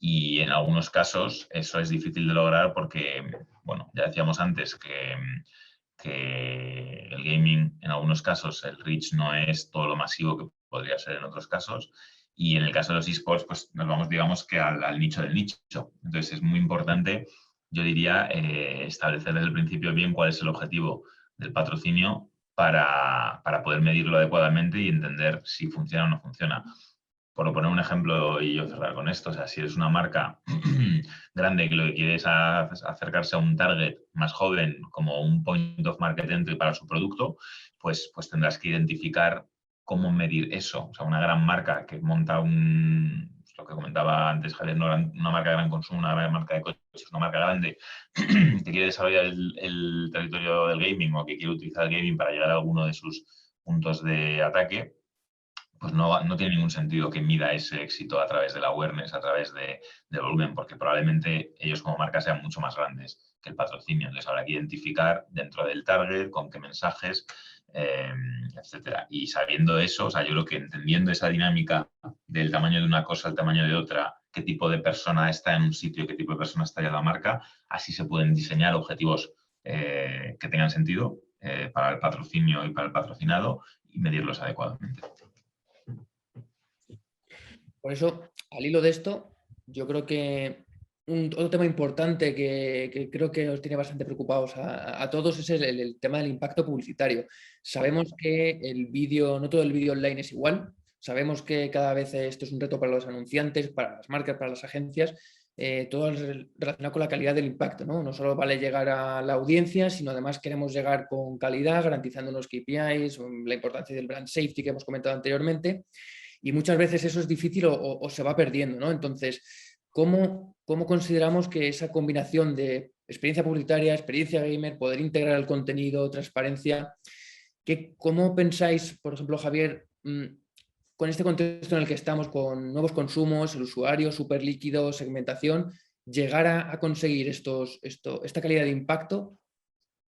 Y en algunos casos eso es difícil de lograr porque, bueno, ya decíamos antes que el gaming, en algunos casos, el reach no es todo lo masivo que podría ser en otros casos. Y en el caso de los eSports, pues nos vamos, digamos, que al nicho del nicho. Entonces es muy importante, yo diría, establecer desde el principio bien cuál es el objetivo del patrocinio para poder medirlo adecuadamente y entender si funciona o no funciona. Por poner un ejemplo y yo cerrar con esto, o sea, si eres una marca grande que lo que quiere es acercarse a un target más joven como un point of market entry para su producto, pues tendrás que identificar cómo medir eso. O sea, una gran marca que monta lo que comentaba antes Javier, una marca de gran consumo, una gran marca de coches, una marca grande que quiere desarrollar el territorio del gaming o que quiere utilizar el gaming para llegar a alguno de sus puntos de ataque, pues no tiene ningún sentido que mida ese éxito a través del awareness, a través del volumen, porque probablemente ellos como marca sean mucho más grandes que el patrocinio. Entonces habrá que identificar dentro del target con qué mensajes, etcétera. Y sabiendo eso, o sea, yo creo que entendiendo esa dinámica del tamaño de una cosa al tamaño de otra, qué tipo de persona está en un sitio, qué tipo de persona está en la marca, así se pueden diseñar objetivos que tengan sentido para el patrocinio y para el patrocinado y medirlos adecuadamente. Por eso, al hilo de esto, yo creo que otro tema importante que creo que os tiene bastante preocupados a todos es el tema del impacto publicitario. Sabemos que el vídeo, no todo el vídeo online es igual. Sabemos que cada vez esto es un reto para los anunciantes, para las marcas, para las agencias, todo relacionado con la calidad del impacto, ¿no? No solo vale llegar a la audiencia, sino además queremos llegar con calidad, garantizando unos KPIs, la importancia del brand safety que hemos comentado anteriormente. Y muchas veces eso es difícil o se va perdiendo, ¿no? Entonces, ¿cómo consideramos que esa combinación de experiencia publicitaria, experiencia gamer, poder integrar el contenido, transparencia, cómo pensáis, por ejemplo, Javier, con este contexto en el que estamos, con nuevos consumos, el usuario súper líquido, segmentación, llegar a conseguir esta calidad de impacto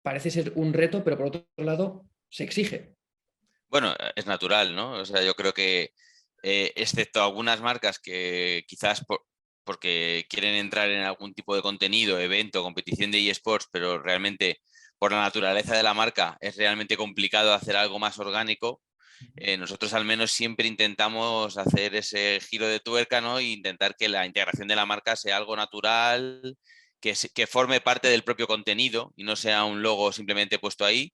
parece ser un reto, pero por otro lado se exige? Bueno, es natural, ¿no? O sea, yo creo que excepto algunas marcas que quizás porque quieren entrar en algún tipo de contenido, evento, competición de eSports, pero realmente por la naturaleza de la marca es realmente complicado hacer algo más orgánico, nosotros al menos siempre intentamos hacer ese giro de tuerca, ¿no? E intentar que la integración de la marca sea algo natural, que forme parte del propio contenido y no sea un logo simplemente puesto ahí.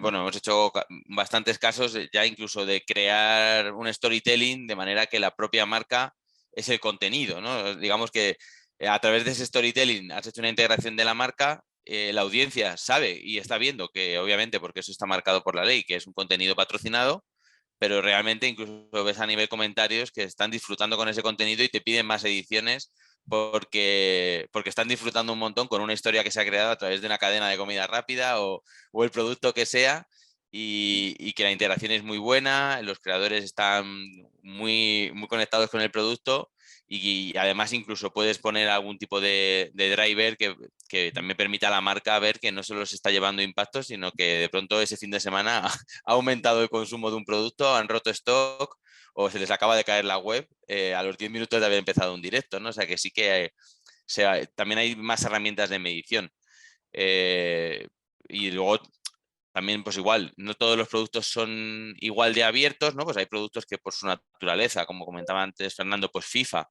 Bueno, hemos hecho bastantes casos ya incluso de crear un storytelling de manera que la propia marca es el contenido, ¿no? Digamos que a través de ese storytelling has hecho una integración de la marca, la audiencia sabe y está viendo que obviamente, porque eso está marcado por la ley, que es un contenido patrocinado, pero realmente incluso ves a nivel comentarios que están disfrutando con ese contenido y te piden más ediciones porque están disfrutando un montón con una historia que se ha creado a través de una cadena de comida rápida o el producto que sea, y que la integración es muy buena, los creadores están muy, muy conectados con el producto y además incluso puedes poner algún tipo de driver que también permita a la marca ver que no solo se está llevando impactos, sino que de pronto ese fin de semana ha aumentado el consumo de un producto, han roto stock o se les acaba de caer la web a los 10 minutos de haber empezado un directo, ¿no? O sea que sí que también hay más herramientas de medición. Y luego también, pues igual, no todos los productos son igual de abiertos, ¿no? Pues hay productos que por su naturaleza, como comentaba antes Fernando, pues FIFA,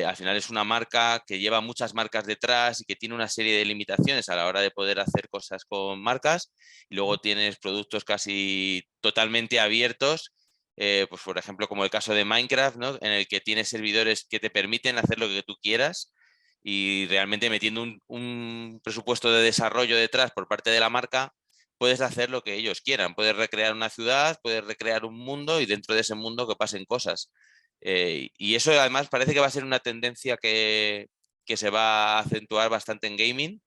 al final es una marca que lleva muchas marcas detrás y que tiene una serie de limitaciones a la hora de poder hacer cosas con marcas. Y luego tienes productos casi totalmente abiertos, pues por ejemplo, como el caso de Minecraft, ¿no? En el que tienes servidores que te permiten hacer lo que tú quieras y realmente metiendo un presupuesto de desarrollo detrás por parte de la marca, puedes hacer lo que ellos quieran. Puedes recrear una ciudad, puedes recrear un mundo y dentro de ese mundo que pasen cosas. Y eso además parece que va a ser una tendencia que se va a acentuar bastante en gaming.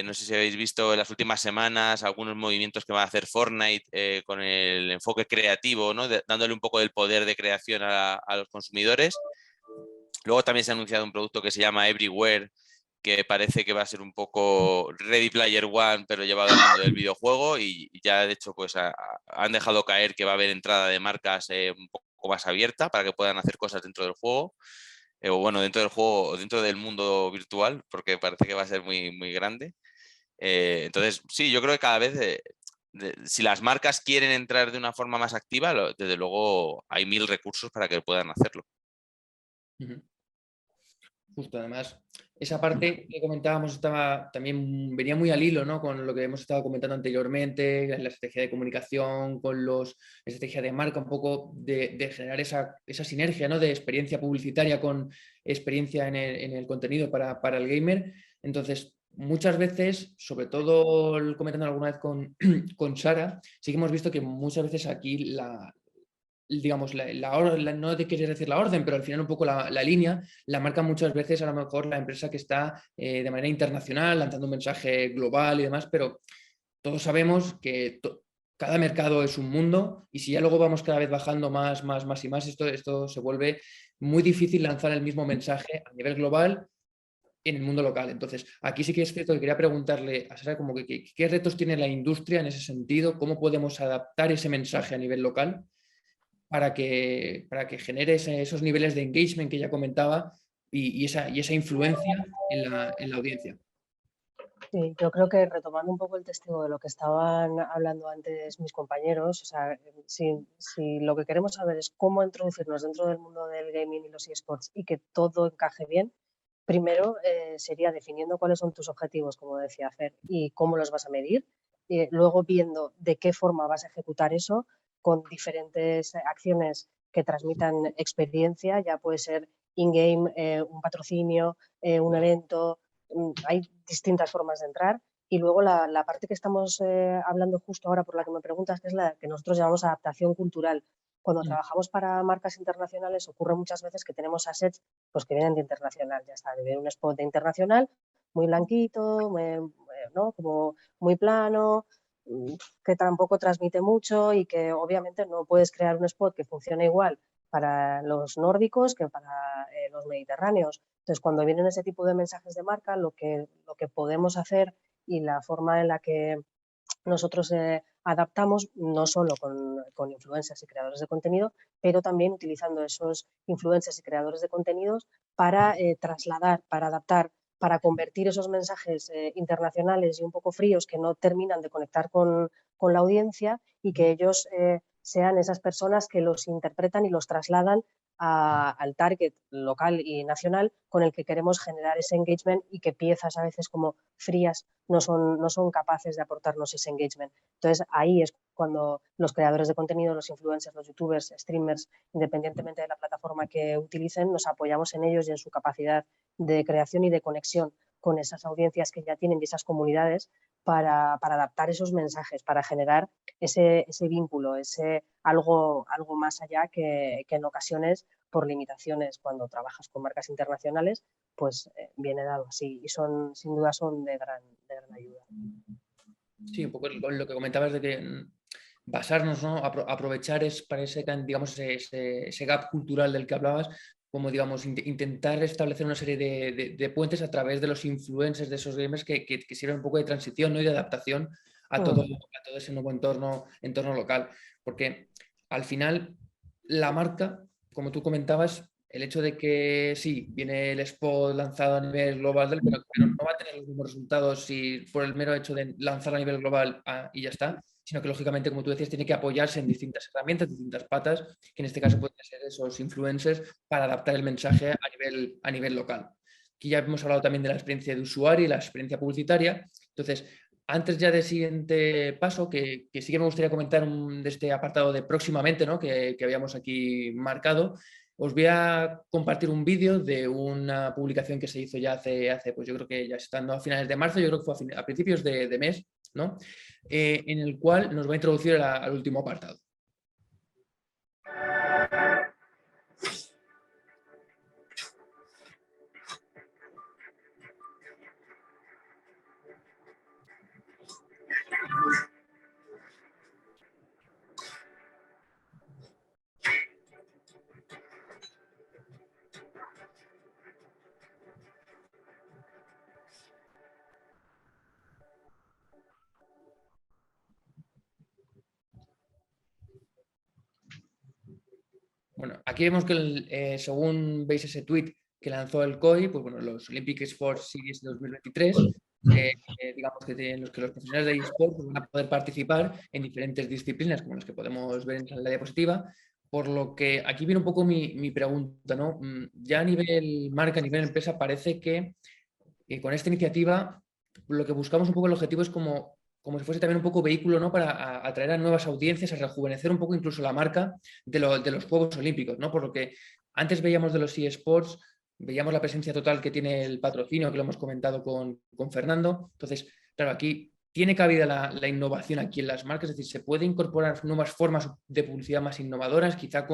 No sé si habéis visto en las últimas semanas algunos movimientos que va a hacer Fortnite con el enfoque creativo, ¿no? Dándole un poco del poder de creación a los consumidores. Luego también se ha anunciado un producto que se llama Everywhere, que parece que va a ser un poco Ready Player One, pero llevado al mundo del videojuego, y ya de hecho pues han dejado caer que va a haber entrada de marcas un poco más abierta para que puedan hacer cosas dentro del juego, o bueno, dentro del juego o dentro del mundo virtual, porque parece que va a ser muy, muy grande. Entonces, sí, yo creo que cada vez, si las marcas quieren entrar de una forma más activa, desde luego hay 1000 recursos para que puedan hacerlo. Justo, además, esa parte que comentábamos también venía muy al hilo, ¿no? Con lo que hemos estado comentando anteriormente, la estrategia de comunicación, con la estrategia de marca, un poco de generar esa sinergia, ¿no? De experiencia publicitaria con experiencia en el contenido para el gamer. Entonces, muchas veces, sobre todo comentando alguna vez con Sara, sí que hemos visto que muchas veces aquí digamos, no te quieres decir la orden, pero al final un poco la línea la marca muchas veces a lo mejor la empresa que está de manera internacional, lanzando un mensaje global y demás, pero todos sabemos que cada mercado es un mundo y si ya luego vamos cada vez bajando más y más, esto se vuelve muy difícil lanzar el mismo mensaje a nivel global en el mundo local. Entonces, aquí sí que es cierto que quería preguntarle a Sara como que qué retos tiene la industria en ese sentido, cómo podemos adaptar ese mensaje a nivel local para que genere esos niveles de engagement que ya comentaba y esa influencia en la audiencia. Sí, yo creo que retomando un poco el testigo de lo que estaban hablando antes mis compañeros, o sea, si lo que queremos saber es cómo introducirnos dentro del mundo del gaming y los eSports y que todo encaje bien, primero sería definiendo cuáles son tus objetivos, como decía Fer, y cómo los vas a medir, y luego viendo de qué forma vas a ejecutar eso con diferentes acciones que transmitan experiencia, ya puede ser in-game, un patrocinio, un evento. Hay distintas formas de entrar y luego la parte que estamos hablando justo ahora por la que me preguntas, que es la que nosotros llamamos adaptación cultural. Cuando trabajamos para marcas internacionales ocurre muchas veces que tenemos assets pues, que vienen de internacional, ya está, de ver un spot de internacional muy blanquito, ¿no? Como muy plano, que tampoco transmite mucho y que obviamente no puedes crear un spot que funcione igual para los nórdicos que para los mediterráneos. Entonces, cuando vienen ese tipo de mensajes de marca, lo que podemos hacer y la forma en la que nosotros adaptamos, no solo con influencers y creadores de contenido, pero también utilizando esos influencers y creadores de contenidos para trasladar, para adaptar para convertir esos mensajes internacionales y un poco fríos que no terminan de conectar con la audiencia y que ellos sean esas personas que los interpretan y los trasladan al target local y nacional con el que queremos generar ese engagement y que piezas a veces como frías no son capaces de aportarnos ese engagement. Entonces ahí es cuando los creadores de contenido, los influencers, los youtubers, streamers, independientemente de la plataforma que utilicen, nos apoyamos en ellos y en su capacidad de creación y de conexión con esas audiencias que ya tienen y esas comunidades para adaptar esos mensajes, para generar ese vínculo, ese algo más allá que en ocasiones, por limitaciones cuando trabajas con marcas internacionales, pues viene dado así y sin duda son de gran ayuda. Sí, un poco lo que comentabas de que basarnos, ¿no? Aprovechar parece, digamos, ese gap cultural del que hablabas, como digamos, intentar establecer una serie de puentes a través de los influencers de esos gamers que sirven un poco de transición, ¿no? Y de adaptación a todo ese nuevo entorno local. Porque al final la marca, como tú comentabas, el hecho de que sí, viene el spot lanzado a nivel global, pero no va a tener los mismos resultados si por el mero hecho de lanzar a nivel global y ya está, sino que lógicamente, como tú decías, tiene que apoyarse en distintas herramientas, distintas patas, que en este caso pueden ser esos influencers para adaptar el mensaje a nivel local. Aquí ya hemos hablado también de la experiencia de usuario y la experiencia publicitaria. Entonces, antes ya del siguiente paso, que sí que me gustaría comentar de este apartado de próximamente, ¿no? que habíamos aquí marcado, os voy a compartir un vídeo de una publicación que se hizo ya hace pues yo creo que ya estando a finales de marzo, yo creo que fue a principios de mes, ¿no? En el cual nos va a introducir al último apartado. Bueno, aquí vemos que según veis ese tweet que lanzó el COI, pues bueno, los Olympic Sports Series 2023, digamos que en los que los profesionales de eSport pues, van a poder participar en diferentes disciplinas, como las que podemos ver en la diapositiva, por lo que aquí viene un poco mi pregunta, ¿no? Ya a nivel marca, a nivel empresa, parece que con esta iniciativa lo que buscamos un poco el objetivo es como si fuese también un poco vehículo, ¿no? Para atraer a nuevas audiencias, a rejuvenecer un poco incluso la marca de los Juegos Olímpicos, ¿no? Por lo que antes veíamos de los eSports, veíamos la presencia total que tiene el patrocinio, que lo hemos comentado con Fernando. Entonces, claro, aquí tiene cabida la innovación aquí en las marcas, es decir, se puede incorporar nuevas formas de publicidad más innovadoras, quizá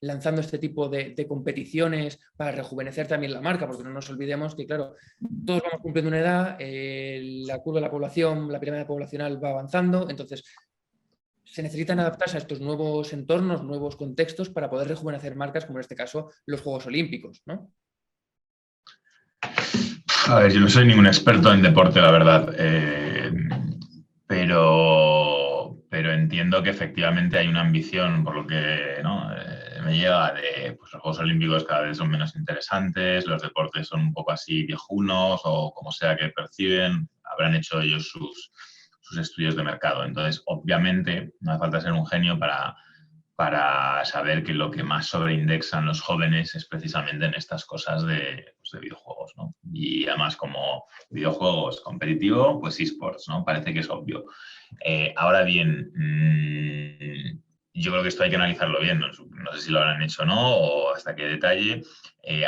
lanzando este tipo de competiciones para rejuvenecer también la marca, porque no nos olvidemos que, claro, todos vamos cumpliendo una edad, la curva de la población, la pirámide poblacional va avanzando, entonces se necesitan adaptarse a estos nuevos entornos, nuevos contextos para poder rejuvenecer marcas, como en este caso los Juegos Olímpicos, ¿no? A ver, yo no soy ningún experto en deporte, la verdad, pero entiendo que efectivamente hay una ambición, por lo que ¿no? Me llega de pues, los Juegos Olímpicos cada vez son menos interesantes, los deportes son un poco así viejunos o como sea que perciben, habrán hecho ellos sus estudios de mercado. Entonces, obviamente, no hace falta ser un genio para saber que lo que más sobreindexan los jóvenes es precisamente en estas cosas de videojuegos, ¿no? Y además como videojuegos competitivo, pues eSports, ¿no? Parece que es obvio. Ahora bien, yo creo que esto hay que analizarlo bien, no sé si lo habrán hecho o no, o hasta qué detalle.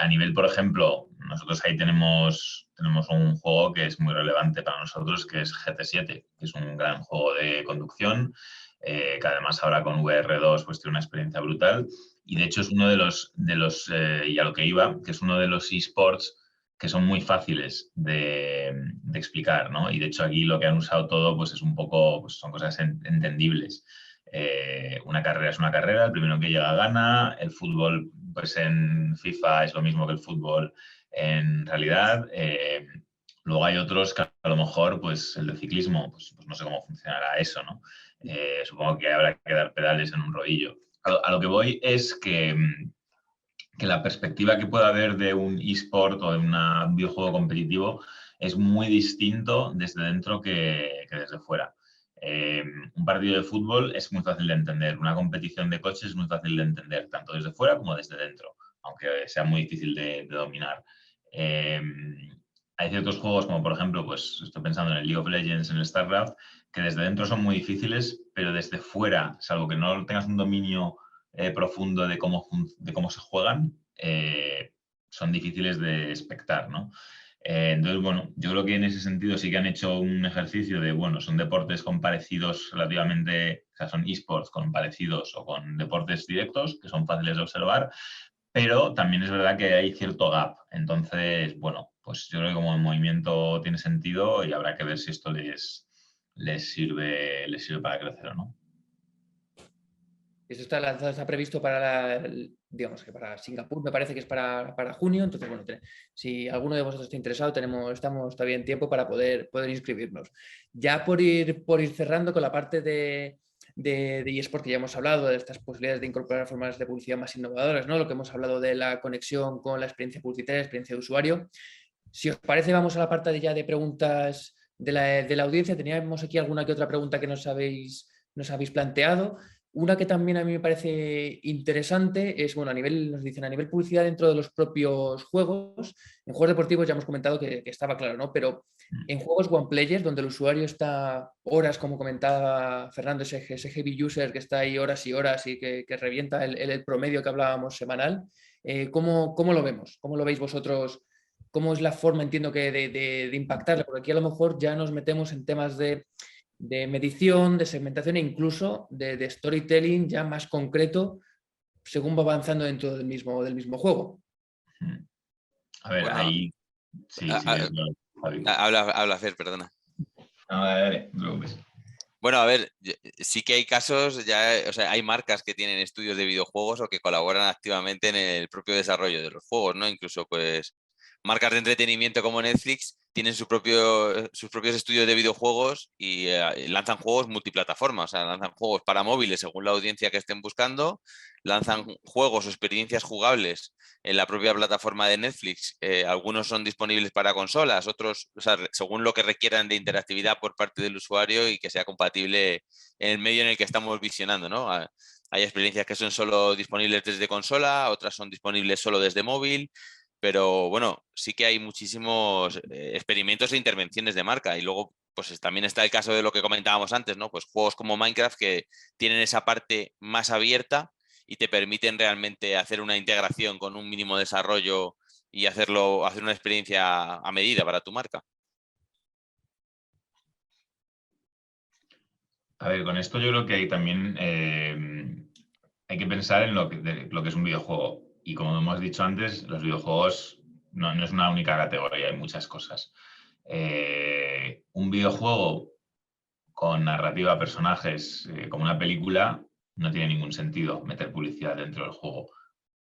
A nivel, por ejemplo, nosotros ahí tenemos un juego que es muy relevante para nosotros, que es GT7, que es un gran juego de conducción, que además ahora con VR2 pues tiene una experiencia brutal y de hecho es uno de los y a lo que iba, que es uno de los eSports que son muy fáciles de explicar, ¿no? Y de hecho aquí lo que han usado todo pues es un poco, pues son cosas entendibles. Una carrera es una carrera, el primero que llega gana, el fútbol pues en FIFA es lo mismo que el fútbol en realidad. Luego hay otros que a lo mejor, pues el de ciclismo, pues no sé cómo funcionará eso, ¿no? Supongo que habrá que dar pedales en un rodillo. A lo que voy es que que la perspectiva que pueda haber de un eSport o de un videojuego competitivo es muy distinto desde dentro que desde fuera. Un partido de fútbol es muy fácil de entender, una competición de coches es muy fácil de entender, tanto desde fuera como desde dentro, aunque sea muy difícil de dominar. Hay ciertos juegos, como por ejemplo, pues estoy pensando en el League of Legends, en el StarCraft, que desde dentro son muy difíciles, pero desde fuera, salvo que no tengas un dominio profundo de cómo se juegan, son difíciles de espectar, ¿no? Entonces, bueno, yo creo que en ese sentido sí que han hecho un ejercicio de, bueno, son deportes con parecidos relativamente, o sea, son esports con parecidos o con deportes directos que son fáciles de observar, pero también es verdad que hay cierto gap. Entonces, bueno, pues yo creo que como movimiento tiene sentido y habrá que ver si esto les sirve para crecer o no. Esto está lanzado, está previsto para, digamos que para Singapur, me parece que es para junio, entonces, bueno, si alguno de vosotros está interesado, estamos todavía en tiempo para poder inscribirnos. Ya por ir cerrando con la parte de eSport que ya hemos hablado, de estas posibilidades de incorporar formas de publicidad más innovadoras, ¿no? Lo que hemos hablado de la conexión con la experiencia publicitaria, la experiencia de usuario. Si os parece, vamos a la parte ya de preguntas de la audiencia. Teníamos aquí alguna que otra pregunta que nos habéis planteado. Una que también a mí me parece interesante es, bueno, nos dicen a nivel publicidad dentro de los propios juegos. En juegos deportivos ya hemos comentado que estaba claro, ¿no? Pero en juegos one players, donde el usuario está horas, como comentaba Fernando, ese heavy user que está ahí horas y horas y que revienta el promedio que hablábamos semanal, ¿cómo lo vemos? ¿Cómo lo veis vosotros? ¿Cómo es la forma, entiendo, que de impactarle? Porque aquí a lo mejor ya nos metemos en temas de medición, de segmentación e incluso de storytelling ya más concreto según va avanzando dentro del mismo juego. A ver, bueno, ahí... Sí, habla Fer, perdona. No, dale, no. Bueno, a ver, sí que hay casos, o sea, hay marcas que tienen estudios de videojuegos o que colaboran activamente en el propio desarrollo de los juegos, ¿no? Incluso, pues, marcas de entretenimiento como Netflix tienen sus propios estudios de videojuegos y lanzan juegos multiplataforma, o sea, lanzan juegos para móviles según la audiencia que estén buscando, lanzan juegos o experiencias jugables en la propia plataforma de Netflix. Algunos son disponibles para consolas, otros, o sea, según lo que requieran de interactividad por parte del usuario y que sea compatible en el medio en el que estamos visionando, ¿no? Hay experiencias que son solo disponibles desde consola, otras son disponibles solo desde móvil. Pero bueno, sí que hay muchísimos experimentos e intervenciones de marca. Y luego, pues también está el caso de lo que comentábamos antes, ¿no? Pues juegos como Minecraft que tienen esa parte más abierta y te permiten realmente hacer una integración con un mínimo desarrollo y hacer una experiencia a medida para tu marca. A ver, con esto yo creo que hay también hay que pensar en lo que es un videojuego. Y como hemos dicho antes, los videojuegos no es una única categoría, hay muchas cosas. Un videojuego con narrativa, personajes, como una película, no tiene ningún sentido meter publicidad dentro del juego.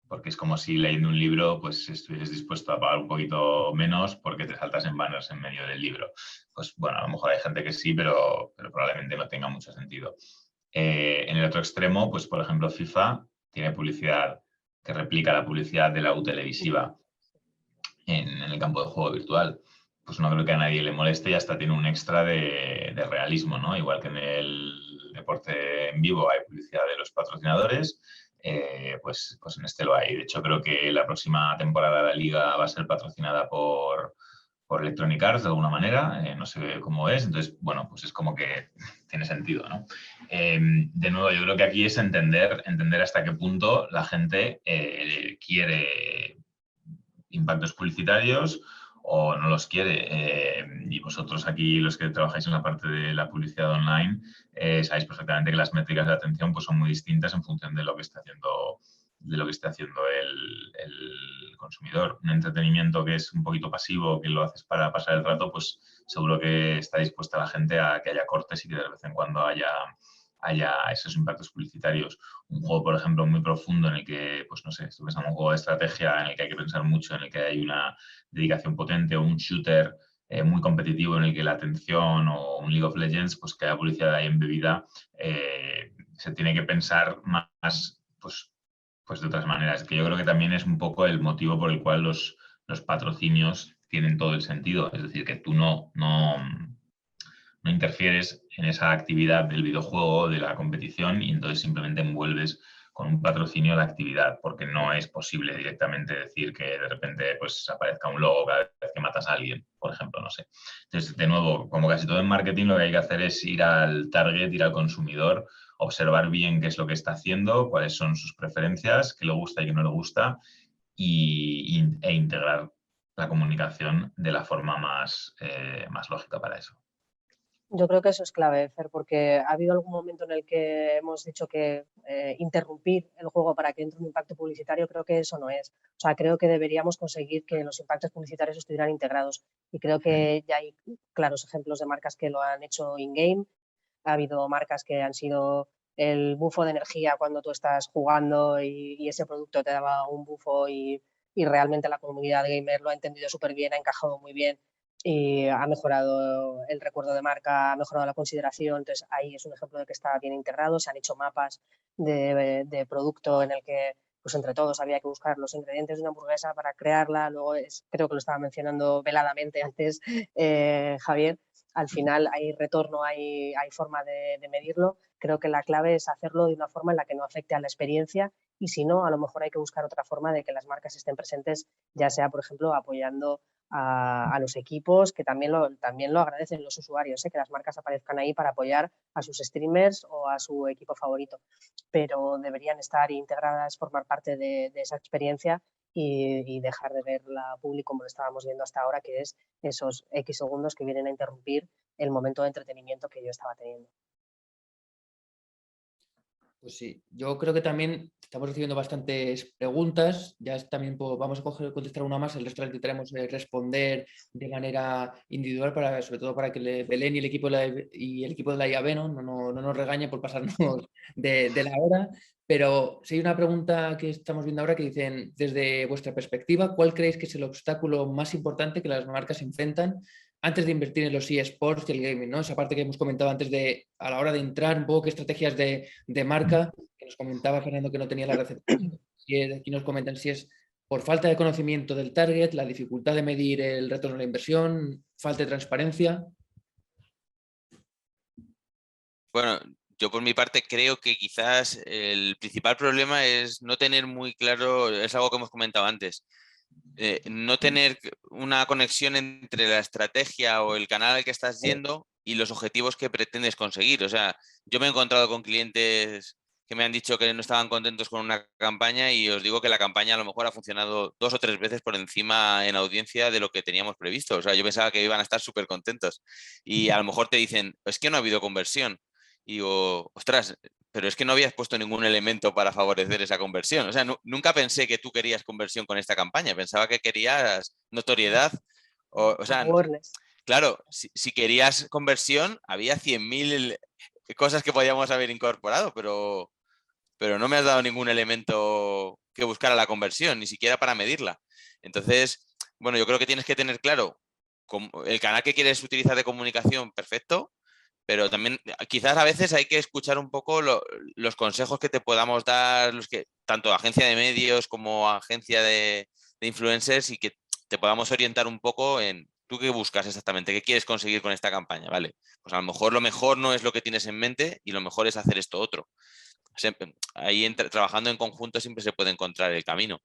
Porque es como si leyendo un libro pues estuvieses dispuesto a pagar un poquito menos porque te saltas en banners en medio del libro. Pues bueno, a lo mejor hay gente que sí, pero probablemente no tenga mucho sentido. En el otro extremo, pues por ejemplo, FIFA tiene publicidad que replica la publicidad de la U televisiva en el campo de juego virtual. Pues no creo que a nadie le moleste y hasta tiene un extra de realismo, ¿no? Igual que en el deporte en vivo hay publicidad de los patrocinadores, pues en este lo hay. De hecho, creo que la próxima temporada de la Liga va a ser patrocinada por Electronic Arts de alguna manera, no sé cómo es, entonces, bueno, pues es como que tiene sentido, ¿no? De nuevo, yo creo que aquí es entender hasta qué punto la gente quiere impactos publicitarios o no los quiere. Y vosotros aquí, los que trabajáis en la parte de la publicidad online, sabéis perfectamente que las métricas de atención pues, son muy distintas en función de lo que está haciendo el consumidor. Un entretenimiento que es un poquito pasivo, que lo haces para pasar el rato, pues seguro que está dispuesta la gente a que haya cortes y que de vez en cuando haya esos impactos publicitarios. Un juego, por ejemplo, muy profundo en el que, pues no sé, estoy pensando en un juego de estrategia en el que hay que pensar mucho, en el que hay una dedicación potente, o un shooter muy competitivo en el que la atención, o un League of Legends, pues que haya publicidad ahí embebida, se tiene que pensar más, pues pues de otras maneras. Que yo creo que también es un poco el motivo por el cual los patrocinios tienen todo el sentido. Es decir, que tú no interfieres en esa actividad del videojuego, de la competición, y entonces simplemente envuelves con un patrocinio la actividad, porque no es posible directamente decir que de repente pues aparezca un logo cada vez que matas a alguien, por ejemplo, no sé. Entonces, de nuevo, como casi todo en marketing, lo que hay que hacer es ir al target, ir al consumidor, observar bien qué es lo que está haciendo, cuáles son sus preferencias, qué le gusta y qué no le gusta, e integrar la comunicación de la forma más lógica para eso. Yo creo que eso es clave, Fer, porque ha habido algún momento en el que hemos dicho que interrumpir el juego para que entre un impacto publicitario, creo que eso no es. O sea, creo que deberíamos conseguir que los impactos publicitarios estuvieran integrados y creo que ya hay claros ejemplos de marcas que lo han hecho in-game. Ha habido marcas que han sido el bufo de energía cuando tú estás jugando y ese producto te daba un bufo y realmente la comunidad gamer lo ha entendido súper bien, ha encajado muy bien y ha mejorado el recuerdo de marca, ha mejorado la consideración. Entonces ahí es un ejemplo de que está bien integrado. Se han hecho mapas de producto en el que pues entre todos había que buscar los ingredientes de una hamburguesa para crearla. Luego creo que lo estaba mencionando veladamente antes Javier. Al final hay retorno, hay forma de medirlo. Creo que la clave es hacerlo de una forma en la que no afecte a la experiencia y si no, a lo mejor hay que buscar otra forma de que las marcas estén presentes, ya sea, por ejemplo, apoyando a los equipos, que también lo agradecen los usuarios, que las marcas aparezcan ahí para apoyar a sus streamers o a su equipo favorito, pero deberían estar integradas, formar parte de esa experiencia y dejar de verla público como lo estábamos viendo hasta ahora, que es esos X segundos que vienen a interrumpir el momento de entretenimiento que yo estaba teniendo. Pues sí, yo creo que también estamos recibiendo bastantes preguntas, ya también vamos a contestar una más, el resto las intentaremos responder de manera individual, sobre todo para que Belén y el equipo de la IAB no nos regañen por pasarnos de la hora, pero sí hay una pregunta que estamos viendo ahora que dicen, desde vuestra perspectiva, ¿cuál creéis que es el obstáculo más importante que las marcas enfrentan antes de invertir en los eSports y el gaming, ¿no? Esa parte que hemos comentado antes a la hora de entrar, un poco qué estrategias de marca, que nos comentaba Fernando que no tenía la receta. Aquí nos comentan si es por falta de conocimiento del target, la dificultad de medir el retorno de la inversión, falta de transparencia. Bueno, yo por mi parte creo que quizás el principal problema es no tener muy claro, es algo que hemos comentado antes, no tener una conexión entre la estrategia o el canal al que estás yendo y los objetivos que pretendes conseguir. O sea, yo me he encontrado con clientes que me han dicho que no estaban contentos con una campaña y os digo que la campaña a lo mejor ha funcionado 2 o 3 veces por encima en audiencia de lo que teníamos previsto. O sea, yo pensaba que iban a estar súper contentos y a lo mejor te dicen, es que no ha habido conversión. Y digo, ostras, pero es que no habías puesto ningún elemento para favorecer esa conversión. O sea, nunca pensé que tú querías conversión con esta campaña. Pensaba que querías notoriedad. O sea, claro, si querías conversión, había 100.000 cosas que podíamos haber incorporado, pero no me has dado ningún elemento que buscara la conversión, ni siquiera para medirla. Entonces, bueno, yo creo que tienes que tener claro el canal que quieres utilizar de comunicación, perfecto, pero también quizás a veces hay que escuchar un poco los consejos que te podamos dar, tanto agencia de medios como agencia de influencers, y que te podamos orientar un poco en tú qué buscas exactamente, qué quieres conseguir con esta campaña, ¿vale? Pues a lo mejor no es lo que tienes en mente y lo mejor es hacer esto otro. Ahí trabajando en conjunto siempre se puede encontrar el camino.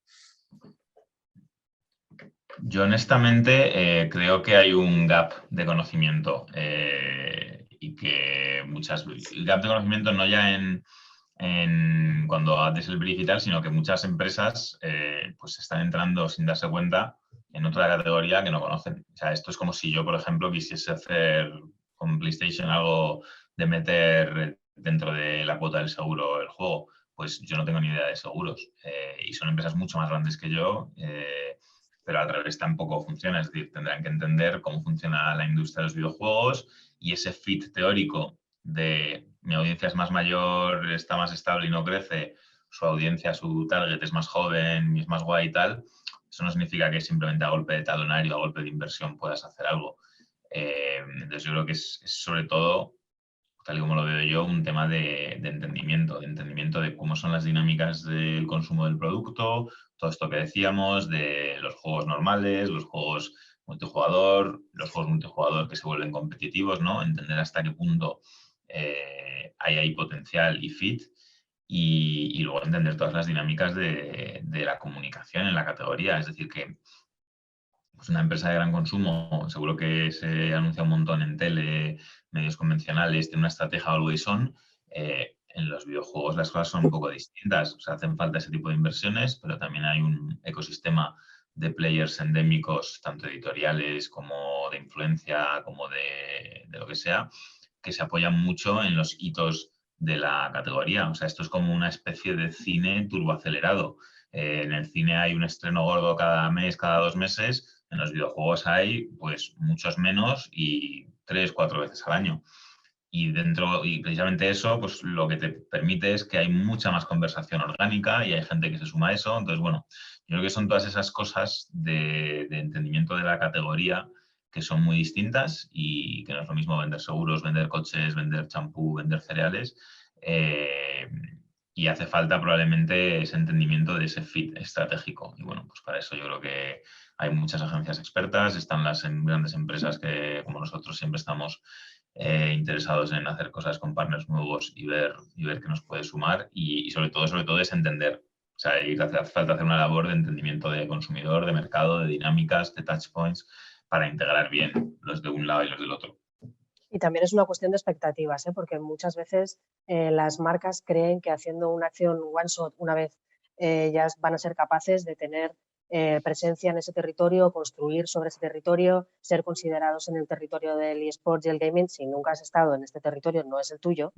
Yo honestamente creo que hay un gap de conocimiento y que el gap de conocimiento no ya en cuando haces el brief y tal, sino que muchas empresas pues están entrando sin darse cuenta en otra categoría que no conocen. O sea, esto es como si yo, por ejemplo, quisiese hacer con PlayStation algo de meter dentro de la cuota del seguro el juego. Pues yo no tengo ni idea de seguros y son empresas mucho más grandes que yo, pero al revés tampoco funciona. Es decir, tendrán que entender cómo funciona la industria de los videojuegos y ese fit teórico de mi audiencia es más mayor, está más estable y no crece, su audiencia, su target es más joven y es más guay y tal, eso no significa que simplemente a golpe de talonario, a golpe de inversión puedas hacer algo. Entonces yo creo que es sobre todo, tal y como lo veo yo, un tema de entendimiento de cómo cómo son las dinámicas del consumo del producto, todo esto que decíamos de los juegos normales, los juegos multijugador, los juegos multijugador que se vuelven competitivos, ¿no? Entender hasta qué punto hay ahí potencial y fit. Y luego entender todas las dinámicas de la comunicación en la categoría. Es decir, que pues una empresa de gran consumo, seguro que se anuncia un montón en tele, medios convencionales, tiene una estrategia always on. En los videojuegos las cosas son un poco distintas. O sea, hacen falta ese tipo de inversiones, pero también hay un ecosistema de players endémicos, tanto editoriales como de influencia, como de lo que sea, que se apoyan mucho en los hitos de la categoría. O sea, esto es como una especie de cine turboacelerado. En el cine hay un estreno gordo cada mes, cada 2 meses. En los videojuegos hay pues muchos menos y 3, 4 veces al año. Y precisamente eso, pues lo que te permite es que hay mucha más conversación orgánica y hay gente que se suma a eso. Entonces, bueno, yo creo que son todas esas cosas de entendimiento de la categoría que son muy distintas y que no es lo mismo vender seguros, vender coches, vender champú, vender cereales. Y hace falta probablemente ese entendimiento de ese fit estratégico. Y bueno, pues para eso yo creo que hay muchas agencias expertas, están las grandes empresas que, como nosotros, siempre estamos interesados en hacer cosas con partners nuevos y ver qué nos puede sumar y sobre todo es entender. O sea, hace falta hacer una labor de entendimiento de consumidor, de mercado, de dinámicas, de touch points, para integrar bien los de un lado y los del otro. Y también es una cuestión de expectativas, porque muchas veces las marcas creen que haciendo una acción one shot una vez ya van a ser capaces de tener presencia en ese territorio, construir sobre ese territorio, ser considerados en el territorio del eSports y el gaming. Si nunca has estado en este territorio, no es el tuyo,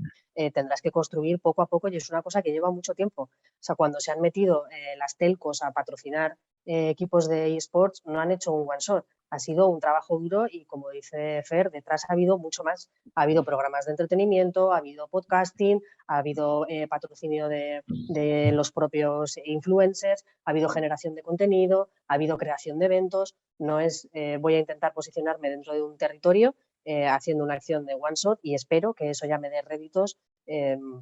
tendrás que construir poco a poco y es una cosa que lleva mucho tiempo. O sea, cuando se han metido las telcos a patrocinar equipos de eSports, no han hecho un one shot. Ha sido un trabajo duro y, como dice Fer, detrás ha habido mucho más. Ha habido programas de entretenimiento, ha habido podcasting, ha habido patrocinio de los propios influencers, ha habido generación de contenido, ha habido creación de eventos. No es voy a intentar posicionarme dentro de un territorio haciendo una acción de one shot y espero que eso ya me dé réditos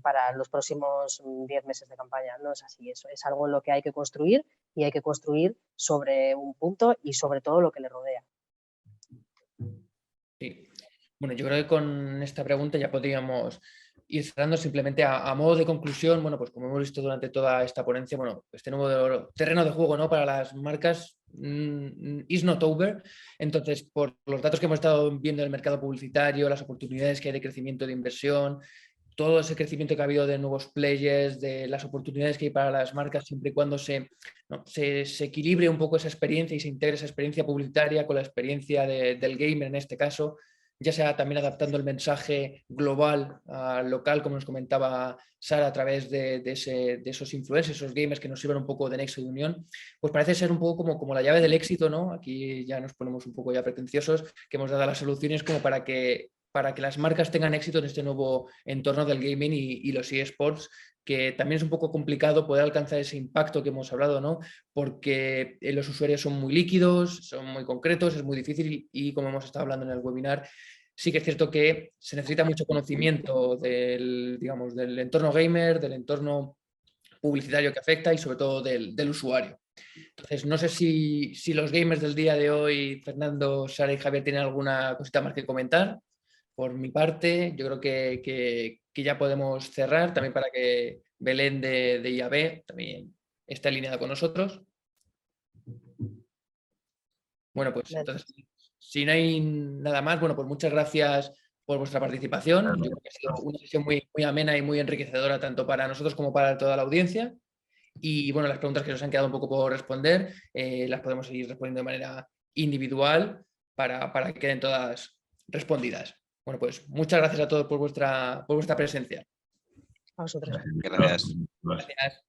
para los próximos 10 meses de campaña. No es así, eso es algo en lo que hay que construir y hay que construir sobre un punto y sobre todo lo que le rodea. Sí. Bueno, yo creo que con esta pregunta ya podríamos ir cerrando. Simplemente a modo de conclusión. Bueno, pues como hemos visto durante toda esta ponencia, bueno, este nuevo terreno de juego, ¿no?, para las marcas is not over. Entonces, por los datos que hemos estado viendo del mercado publicitario, las oportunidades que hay de crecimiento de inversión, todo ese crecimiento que ha habido de nuevos players, de las oportunidades que hay para las marcas, siempre y cuando se equilibre un poco esa experiencia y se integre esa experiencia publicitaria con la experiencia del gamer en este caso, ya sea también adaptando el mensaje global al local, como nos comentaba Sara, a través de esos influencers, esos gamers que nos sirven un poco de nexo de unión, pues parece ser un poco como la llave del éxito, ¿no? Aquí ya nos ponemos un poco ya pretenciosos, que hemos dado las soluciones como para que las marcas tengan éxito en este nuevo entorno del gaming y los eSports, que también es un poco complicado poder alcanzar ese impacto que hemos hablado, ¿no? Porque los usuarios son muy líquidos, son muy concretos, es muy difícil y como hemos estado hablando en el webinar, sí que es cierto que se necesita mucho conocimiento del entorno gamer, del entorno publicitario que afecta y sobre todo del usuario. Entonces, no sé si los gamers del día de hoy, Fernando, Sara y Javier, tienen alguna cosita más que comentar. Por mi parte, yo creo que ya podemos cerrar, también para que Belén de IAB también esté alineada con nosotros. Bueno, pues entonces, si no hay nada más, bueno, pues muchas gracias por vuestra participación. Yo creo que ha sido una sesión muy, muy amena y muy enriquecedora tanto para nosotros como para toda la audiencia. Y bueno, las preguntas que nos han quedado un poco por responder las podemos seguir respondiendo de manera individual para que queden todas respondidas. Bueno, pues muchas gracias a todos por vuestra presencia. A vosotros. Gracias. Gracias.